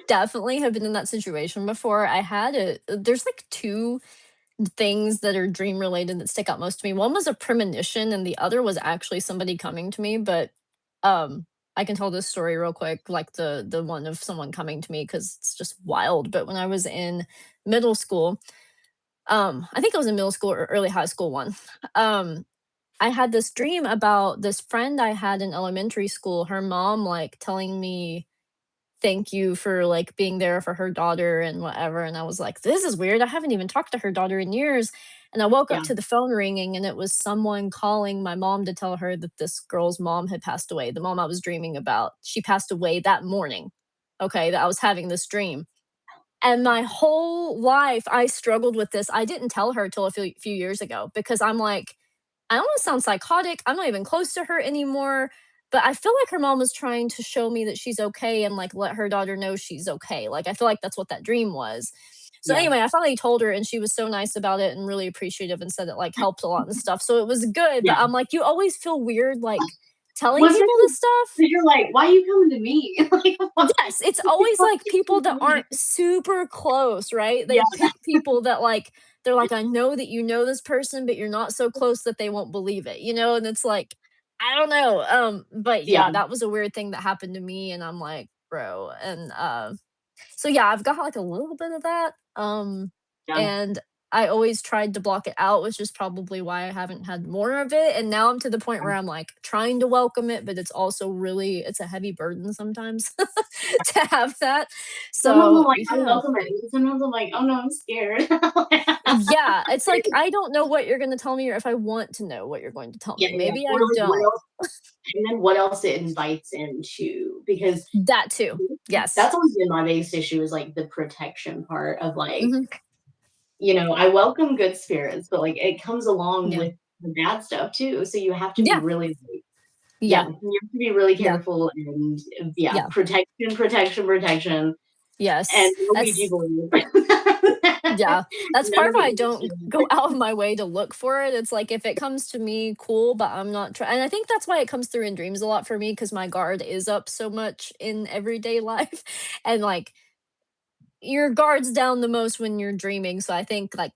definitely have been in that situation before. I had there's like 2 things that are dream related that stick out most to me. One was a premonition and the other was actually somebody coming to me, but, um, I can tell this story real quick, like the one of someone coming to me because it's just wild. But when I was in middle school, I think I was in middle school or early high school one, um, I had this dream about this friend I had in elementary school, her mom, like, telling me thank you for, like, being there for her daughter and whatever, and I was like, "This is weird, I haven't even talked to her daughter in years," and I woke up Yeah, to the phone ringing, and it was someone calling my mom to tell her that this girl's mom had passed away, the mom I was dreaming about. She passed away that morning, okay, that I was having this dream, and my whole life, I struggled with this. I didn't tell her till a few years ago because I'm like, I don't wanna sound psychotic, I'm not even close to her anymore, but I feel like her mom was trying to show me that she's okay and, like, let her daughter know she's okay, like, I feel like that's what that dream was. So, yeah, anyway, I finally told her, and she was so nice about it and really appreciative and said it, like, helped a lot and stuff, so it was good, but yeah. I'm like, you always feel weird, like, telling Well, people especially this stuff. 'cause you're like, "Why are you coming to me?" Like, "Why Yes, it's always, why like, you people come that to aren't me?" super close, right? Yeah, They pick people that, like they're like, "I know that you know this person, but you're not so close that they won't believe it," you know? And it's like, I don't know, but yeah, yeah, that was a weird thing that happened to me, and I'm like, "Bro," and, so yeah, I've got like a little bit of that. yeah. And I always tried to block it out, which is probably why I haven't had more of it. And now I'm to the point where I'm like trying to welcome it, but it's also really it's a heavy burden sometimes to have that. Sometimes I'm So like, "I yeah. welcome it," and sometimes I'm like, "Oh, no, I'm scared." Yeah. It's like I don't know what you're gonna tell me or if I want to know what you're going to tell Yeah, me. yeah, Maybe or I like what don't. else and then what else it invites into, because That too. Yes. that's always been my biggest issue is, like, the protection part of, like, Hmm. I welcome good spirits, but, like, it comes along Yeah. with the bad stuff too, so you have to be Yeah. really, like yeah, Yeah. you have to be really Yeah. careful and, yeah, Yeah. protection, protection, protection, and Yes. no Ouija That's board. Yeah, that's None part of of why I it don't go out of my way to look for it. It's like if it comes to me, cool, but I'm not trying. And I think that's why it comes through in dreams a lot for me because my guard is up so much in everyday life. And like your guard's down the most when you're dreaming. So I think like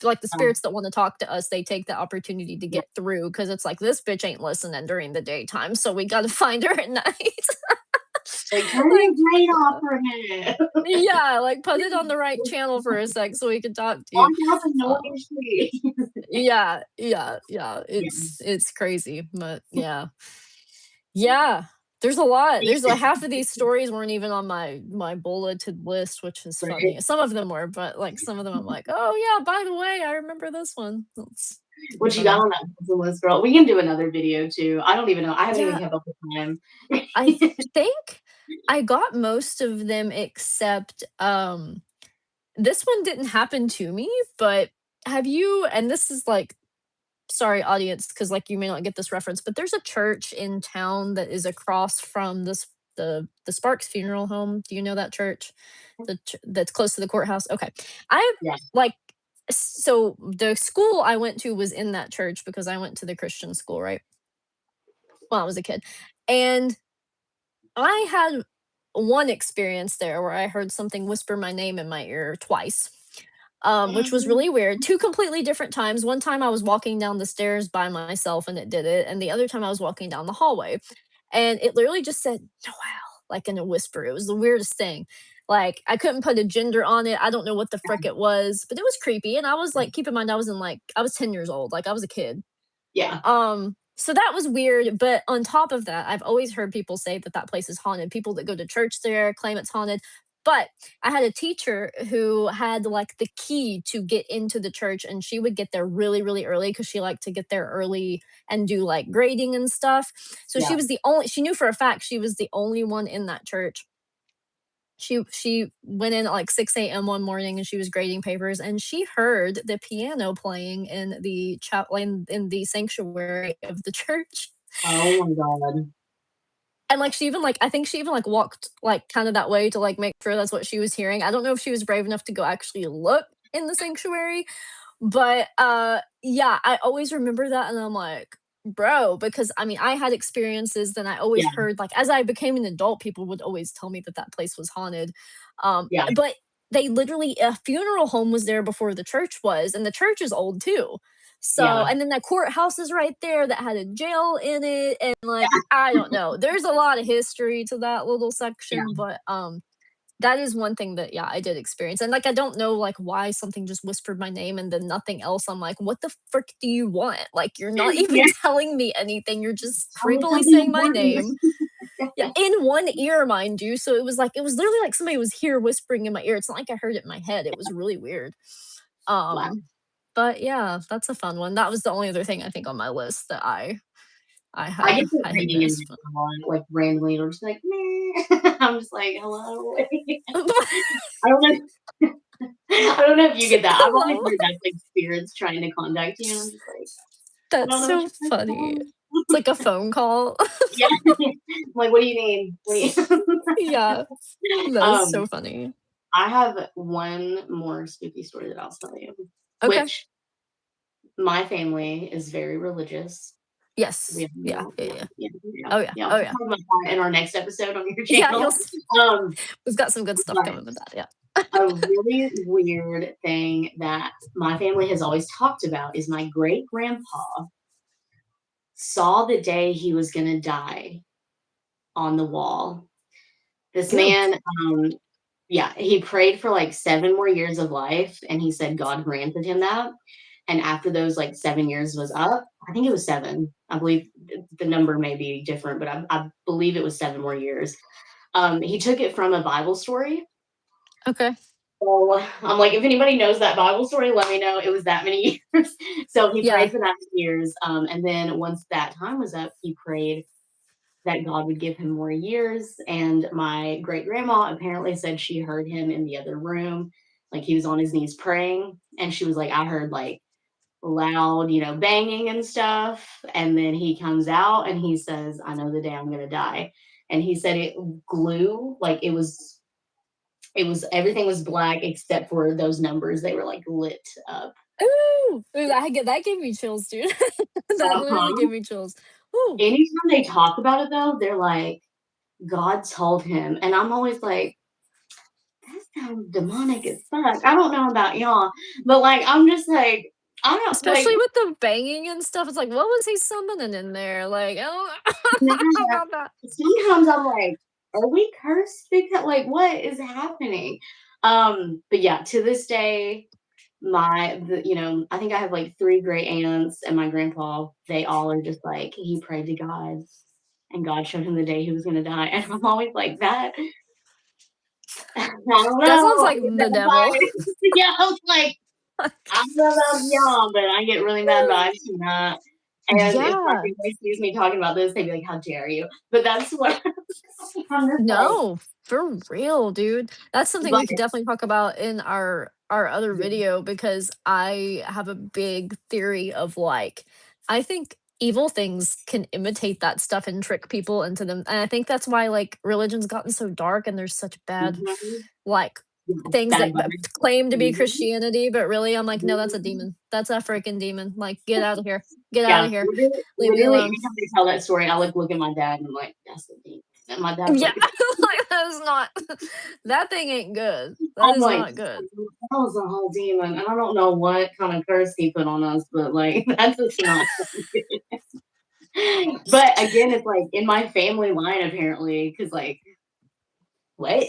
like the spirits that want to talk to us, they take the opportunity to Yeah, get through because it's like this bitch ain't listening during the daytime. So we got to find her at night. like, "Turn Like, your brain off for a minute." yeah, like put it on the right channel for a sec so we can talk to you. On top of Um, noise, please. Yeah, yeah, yeah, Yeah. it's crazy, but yeah. Yeah, there's a lot. There's like half of these stories weren't even on my bulleted list, which is Right. funny. Some of them were, but, like, some of them I'm like, "Oh, yeah, by the way, I remember this one." That's kinda What you got funny. on that puzzle list, girl? We can do another video too. I don't even know. I haven't even Yeah, kept up with time. I think I got most of them except, this one didn't happen to me, but have you and this is, like sorry audience because like you may not get this reference but there's a church in town that is across from this the Sparks Funeral Home. Do you know that church? That's close to the courthouse? Okay. I Yeah. like so the school I went to was in that church because I went to the Christian school, right? When I was a kid. And I had one experience there where I heard something whisper my name in my ear twice, which was Mhm. really weird. Two completely different times. One time I was walking down the stairs by myself and it did it, and the other time I was walking down the hallway, and it literally just said Noel, like in a whisper. It was the weirdest thing. Like I couldn't put a gender on it. I don't know what the frick it was, but it was creepy. And I was like, keep in mind, I was 10 years old. Like I was a kid. Yeah. So that was weird, but on top of that, I've always heard people say that that place is haunted. People that go to church there claim it's haunted. But I had a teacher who had like the key to get into the church, and she would get there really, really early because she liked to get there early and do like grading and stuff. So Yeah. she knew for a fact she was the only one in that church. She went in at like 6 a.m. one morning and she was grading papers and she heard the piano playing in the in the sanctuary of the church. Oh my god. And like she even like I think she even like walked like kind of that way to like make sure that's what she was hearing. I don't know if she was brave enough to go actually look in the sanctuary, but, yeah, I always remember that and I'm like, "Bro," because, I mean, I had experiences, then I always Yeah. heard like, as I became an adult, people would always tell me that that place was haunted, Yeah. but they literally a funeral home was there before the church was, and the church is old too. So Yeah. and then that courthouse is right there that had a jail in it, and, like, I don't know, there's a lot of history to that little section, Yeah. but, that is one thing that, yeah, I did experience, and, like, I don't know, like, why something just whispered my name and then nothing else. I'm like, "What the frick do you want? Like, you're not even Yeah. telling me anything, you're just Tell me creepily something saying my important. name." Yeah, in one ear, mind you, so it was literally like somebody was here whispering in my ear. It's not like I heard it in my head, it was really weird. Wow. But yeah, that's a fun one. That was the only other thing I think on my list that I get to I had reading in missed. there a lot, like, randomly, it'll just be like, "Meh." I'm just like, "Hello?" I don't know I don't know if you get that. I've always Hello? heard that's, like, spirits trying to contact you, and I'm just like, "I That's don't know what so you're trying to funny. tell me." It's like a phone call. Yeah. Like, "What do you need? What do you" Yeah, that is Um, so funny. I have one more spooky story that I'll tell you, Okay. which my family is very religious. We Yes. have Yeah, no yeah, yeah, yeah. yeah, yeah, Oh, yeah. yeah, Oh, we'll yeah. talk about that in our next episode on your Yeah, you'll channel. s Um, we've got some good stuff but coming with that, yeah. a really weird thing that my family has always talked about is my great grandpa saw the day he was gonna die on the wall. This Ew. man, yeah, he prayed for like 7 more years of life, and he said God granted him that. And after those like 7 years was up, I think it was 7. I believe the number may be different, but I believe it was 7 more years. He took it from a Bible story. Okay. So I'm like, if anybody knows that Bible story, let me know. It was that many years. So he prayed Yeah. for that years. And then once that time was up, he prayed that God would give him more years. And my great grandma apparently said she heard him in the other room. Like he was on his knees praying. And she was like, I heard like loud, banging and stuff. And then he comes out and he says, I know the day I'm going to die. And he said it glue, like it was everything was black except for those numbers. They were like lit up. Ooh! Ooh, that gave me chills, dude. That literally Uh-huh. gave me chills. Ooh, Anytime they talk about it though, they're like, God told him. And I'm always like, that sounds demonic as fuck. I don't know about y'all, but like I'm just like, I don't like especially with the banging and stuff, it's like, what was he summoning in there? Like, oh, now, about that. sometimes I'm like, are we cursed? Because like what is happening? But yeah, to this day, I think I have like three great aunts and my grandpa, they all are just like, he prayed to God and God showed him the day he was gonna die. And I'm always like that. I don't That know. sounds I like get the bad devil. vibes. Yeah, I was like, I don't know about y'all, but I get really mad vibes from that. And if my Yeah. family sees me talking about this, they'd be like, "How dare you?" But that's what I'm just like, No, for real, dude. That's something but we could definitely talk about in our other yeah, video because I have a big theory of like I think evil things can imitate that stuff and trick people into them, and I think that's why, like, religion's gotten so dark and there's such bad, Mhm. like, Yeah, things bad that vibes. claim to be Mhm. Christianity, but really, I'm like, "No, that's a Mhm. demon. That's a freaking demon. Like, get out of here. Get out of Yeah, here. Leave me literally alone." every time they tell that story, I, like, look at my dad and I'm like, "That's the demon." And my dad's Yeah, like like, that is not that thing ain't good. That I'm is like, not good. "That was a whole demon." And I don't know what kind of curse he put on us, but, like, that's just not But again, it's, like, in my family line apparently, because like, what?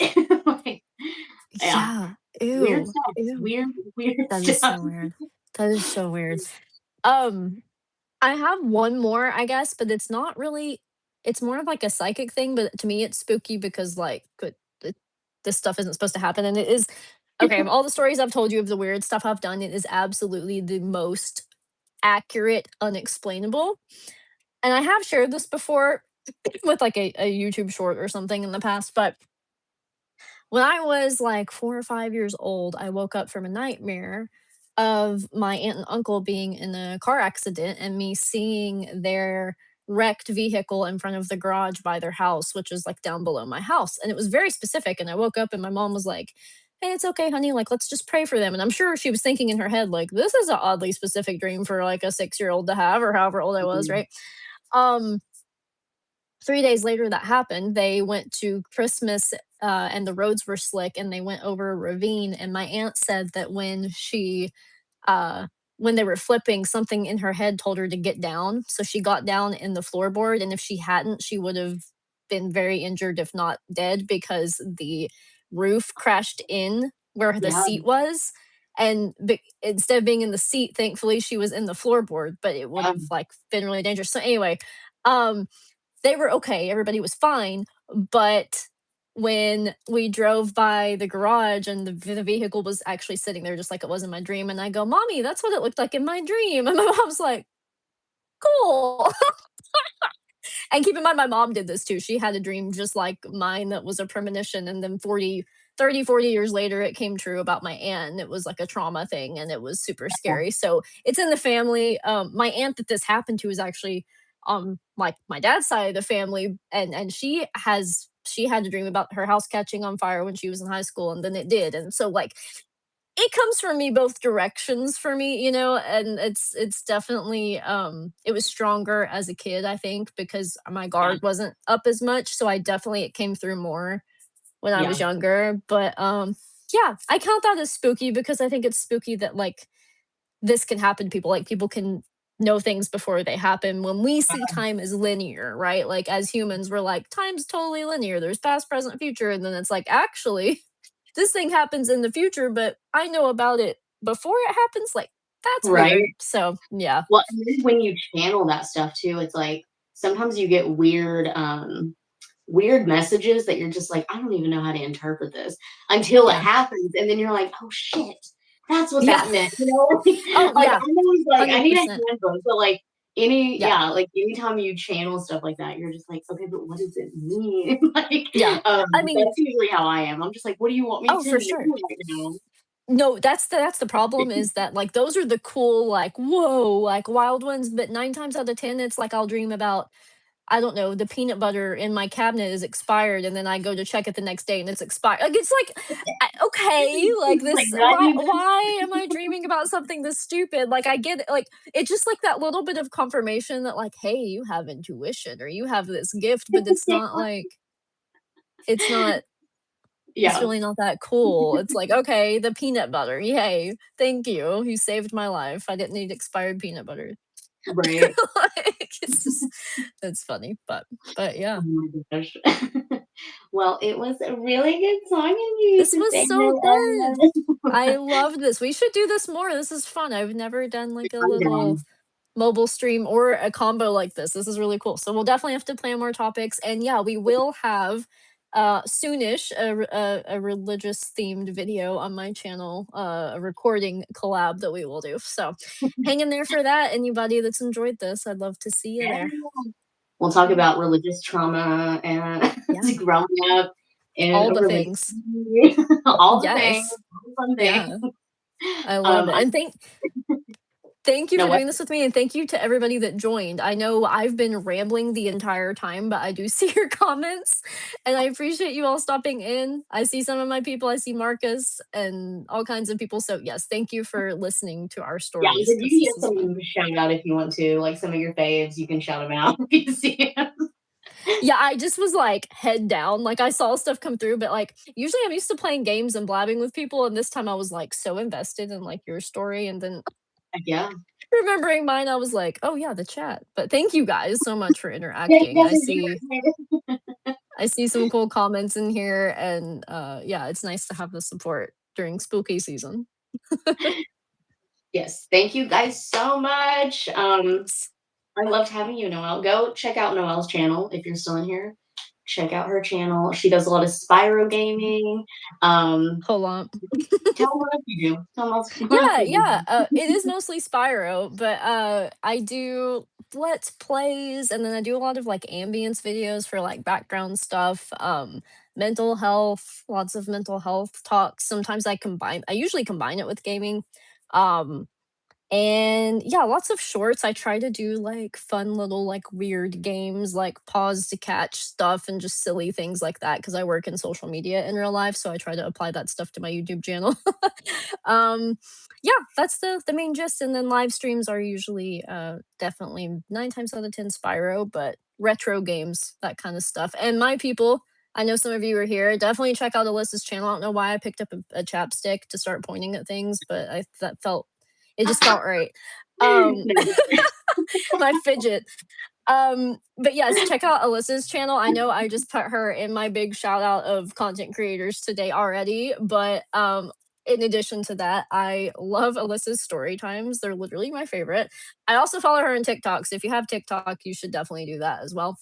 Like, yeah, Yeah. weird Ew. stuff. Ew. Weird That is stuff. so weird. That is so weird. Um, I have one more, I guess, but it's not really it's more of like a psychic thing, but to me it's spooky because like this stuff isn't supposed to happen and it is okay, of all the stories I've told you of the weird stuff I've done, it is absolutely the most accurate, unexplainable. And I have shared this before with like a YouTube short or something in the past, but when I was like 4 or 5 years old, I woke up from a nightmare of my aunt and uncle being in a car accident and me seeing their wrecked vehicle in front of the garage by their house, which is like down below my house. And it was very specific. And I woke up and my mom was like, "Hey, it's okay, honey. Like, let's just pray for them." And I'm sure she was thinking in her head, like, this is an oddly specific dream for like a 6-year old to have, or however old I was, Mhm. right? Um, 3 days later that happened, they went to Christmas, and the roads were slick, and they went over a ravine, and my aunt said that uh when they were flipping, something in her head told her to get down, so she got down in the floorboard, and if she hadn't, she would've been very injured, if not dead, because the roof crashed in where the Yeah, seat was, and instead of being in the seat, thankfully, she was in the floorboard, but it yeah, would've, like, been really dangerous. So anyway, um, they were okay, everybody was fine, but when we drove by the garage and the vehicle was actually sitting there just like it was in my dream, and I go, "Mommy, that's what it looked like in my dream," and my mom's like, "Cool." And keep in mind, my mom did this too. She had a dream just like mine that was a premonition, and then 40 years later, it came true about my aunt, and it was like a trauma thing, and it was super yeah. scary. So it's in the family. My aunt that this happened to is actually like my dad's side of the family, and she had a dream about her house catching on fire when she was in high school, and then it did. And so like it comes from me both directions for me, you know, and it's definitely it was stronger as a kid, I think, because my Yeah, guard wasn't up as much, so I definitely it came through more when I was yeah, younger, but yeah, I count that as spooky because I think it's spooky that like this can happen to people, like people can know things before they happen when we see time as linear, right? Like as humans we're like time's totally linear. There's past, present, future, and then it's like actually this thing happens in the future, but I know about it before it happens, like, that's weird. right? So, yeah. Well, and then when you channel that stuff too, it's like sometimes you get weird messages that you're just like, "I don't even know how to interpret this," until it Yeah. happens, and then you're like, "Oh, shit. That's what Yeah. that meant," you know? Oh, Like, yeah. I'm always like I need a 100%. handbook, but, like, Yeah. like, anytime you channel stuff like that, you're just like, "Okay, but what does it mean?" Like, Yeah. I mean that's usually how I am. I'm just like, "What do you want me oh, to for know sure. right now?" No, that's the problem is that, like, those are the cool, like, "Whoa," like, wild ones, but 9 times out of 10, it's like I'll dream about I don't know, the peanut butter in my cabinet is expired, and then I go to check it the next day and it's expired. Like, it's like, okay, like Like, this, "Did I do this?" why am I dreaming about something this stupid? Like, I get it, like, it's just like that little bit of confirmation that, like, hey, you have intuition or you have this gift, but it's not like, it's not, it's Yeah, really not that cool. It's like, okay, the peanut butter, yay, thank you. You saved my life. I didn't need expired peanut butter. right. Like, it's just, it's funny, but Oh yeah. my gosh. Well, it was a really good talking to you This was today, so good. I Emma. love this. We should do this more. This is fun. I've never done like a I'm little down. mobile stream or a combo like this. This is really cool. So we'll definitely have to plan more topics. And yeah, we will have soonish a religious themed video on my channel, a recording collab that we will do. So hang in there for that. Anybody that's enjoyed this, I'd love to see you there. Yeah. We'll talk Yeah. about religious trauma and Yeah. growing up in All a the religious things. community, all the things, Yes. all the fun things. Yeah. I love it. I And thank Thank you No, for what? doing this with me, and thank you to everybody that joined. I know I've been rambling the entire time, but I do see your comments, and I appreciate you all stopping in. I see some of my people, I see Marcus and all kinds of people. So, yes, thank you for listening to our Yeah, stories did because you this get is fun. some shout out if you want to, like some of your faves, you can shout them out if you see 'em. Yeah, I just was like head down. Like I saw stuff come through, but like usually I'm used to playing games and blabbing with people, and this time I was like so invested in like your story, and then Like, yeah. remembering mine, I was like, "Oh yeah, the chat." But thank you guys so much for Yeah, you interacting. guys are doing it. I see some cool comments in here, and yeah, it's nice to have the support during spooky season. Yes, thank you guys so much. I loved having you, Noelle. Go check out Noelle's channel if you're still in here. Check out her channel. She does a lot of Spyro gaming. Um, Hold on. tell them what else you do. Tell them what else Yeah, you yeah. do. It is mostly Spyro, but I do let's plays, and then I do a lot of like ambience videos for like background stuff. Mental health, lots of mental health talks. Sometimes I usually combine it with gaming. Um, And yeah, lots of shorts. I try to do like fun little like weird games like pause to catch stuff and just silly things like that because I work in social media in real life, so I try to apply that stuff to my YouTube channel. um yeah, that's the main gist, and then live streams are usually definitely 9 times out of 10 Spyro, but retro games, that kind of stuff. And my people, I know some of you are here. Definitely check out Alyssa's channel. I don't know why I picked up a chapstick to start pointing at things, but I that felt it just felt right. Um, No. my fidget. But yes, check out Alyssa's channel. I know I just put her in my big shout out of content creators today already, but in addition to that, I love Alyssa's story times. They're literally my favorite. I also follow her on TikTok, so if you have TikTok, you should definitely do that as well.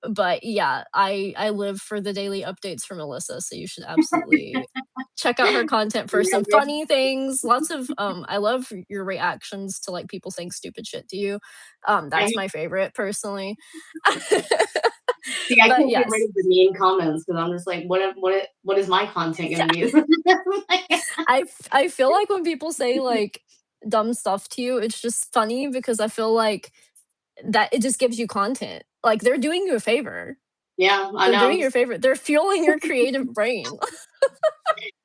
But yeah, I live for the daily updates from Alyssa, so you should absolutely check out her content for some funny things. Lots of I love your reactions to like people saying stupid shit to you. I That's my favorite personally. see. I But can't get rid yes, of the mean comments because I'm just like, what is my content yeah, going to be? I feel like when people say like dumb stuff to you, it's just funny because I feel like that it just gives you content. Like they're doing you a favor. Yeah, I They're know. doing you a favor. They're fueling your creative brain.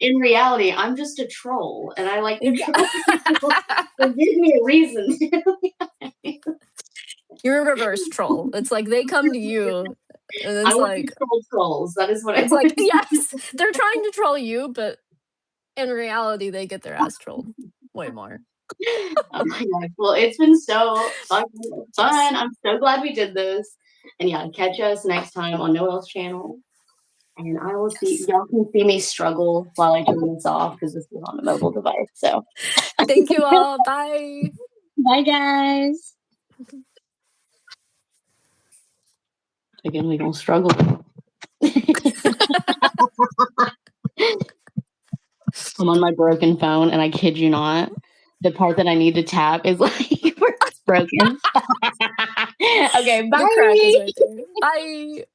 In reality, I'm just a troll, and I like to Yeah. troll people. So give me a reason. You're a reverse troll. It's like they come to you and I want to troll trolls. That is what I it's want like, to yes, they're trying to troll you, but in reality, they get their ass trolled way more. Oh my god. Well, it's been so fucking Yes. fun. I'm so glad we did this. And yeah, catch us next time on Noelle's channel. And I will see Yes. y'all can see me struggle while I turn this off because this is on a mobile device. So Thank you all. Bye. bye guys. Again, we gonna struggle. I'm on my broken phone and I kid you not, the part that I need to tap is like where it's broken. Okay, The crack is bye. right there. Bye.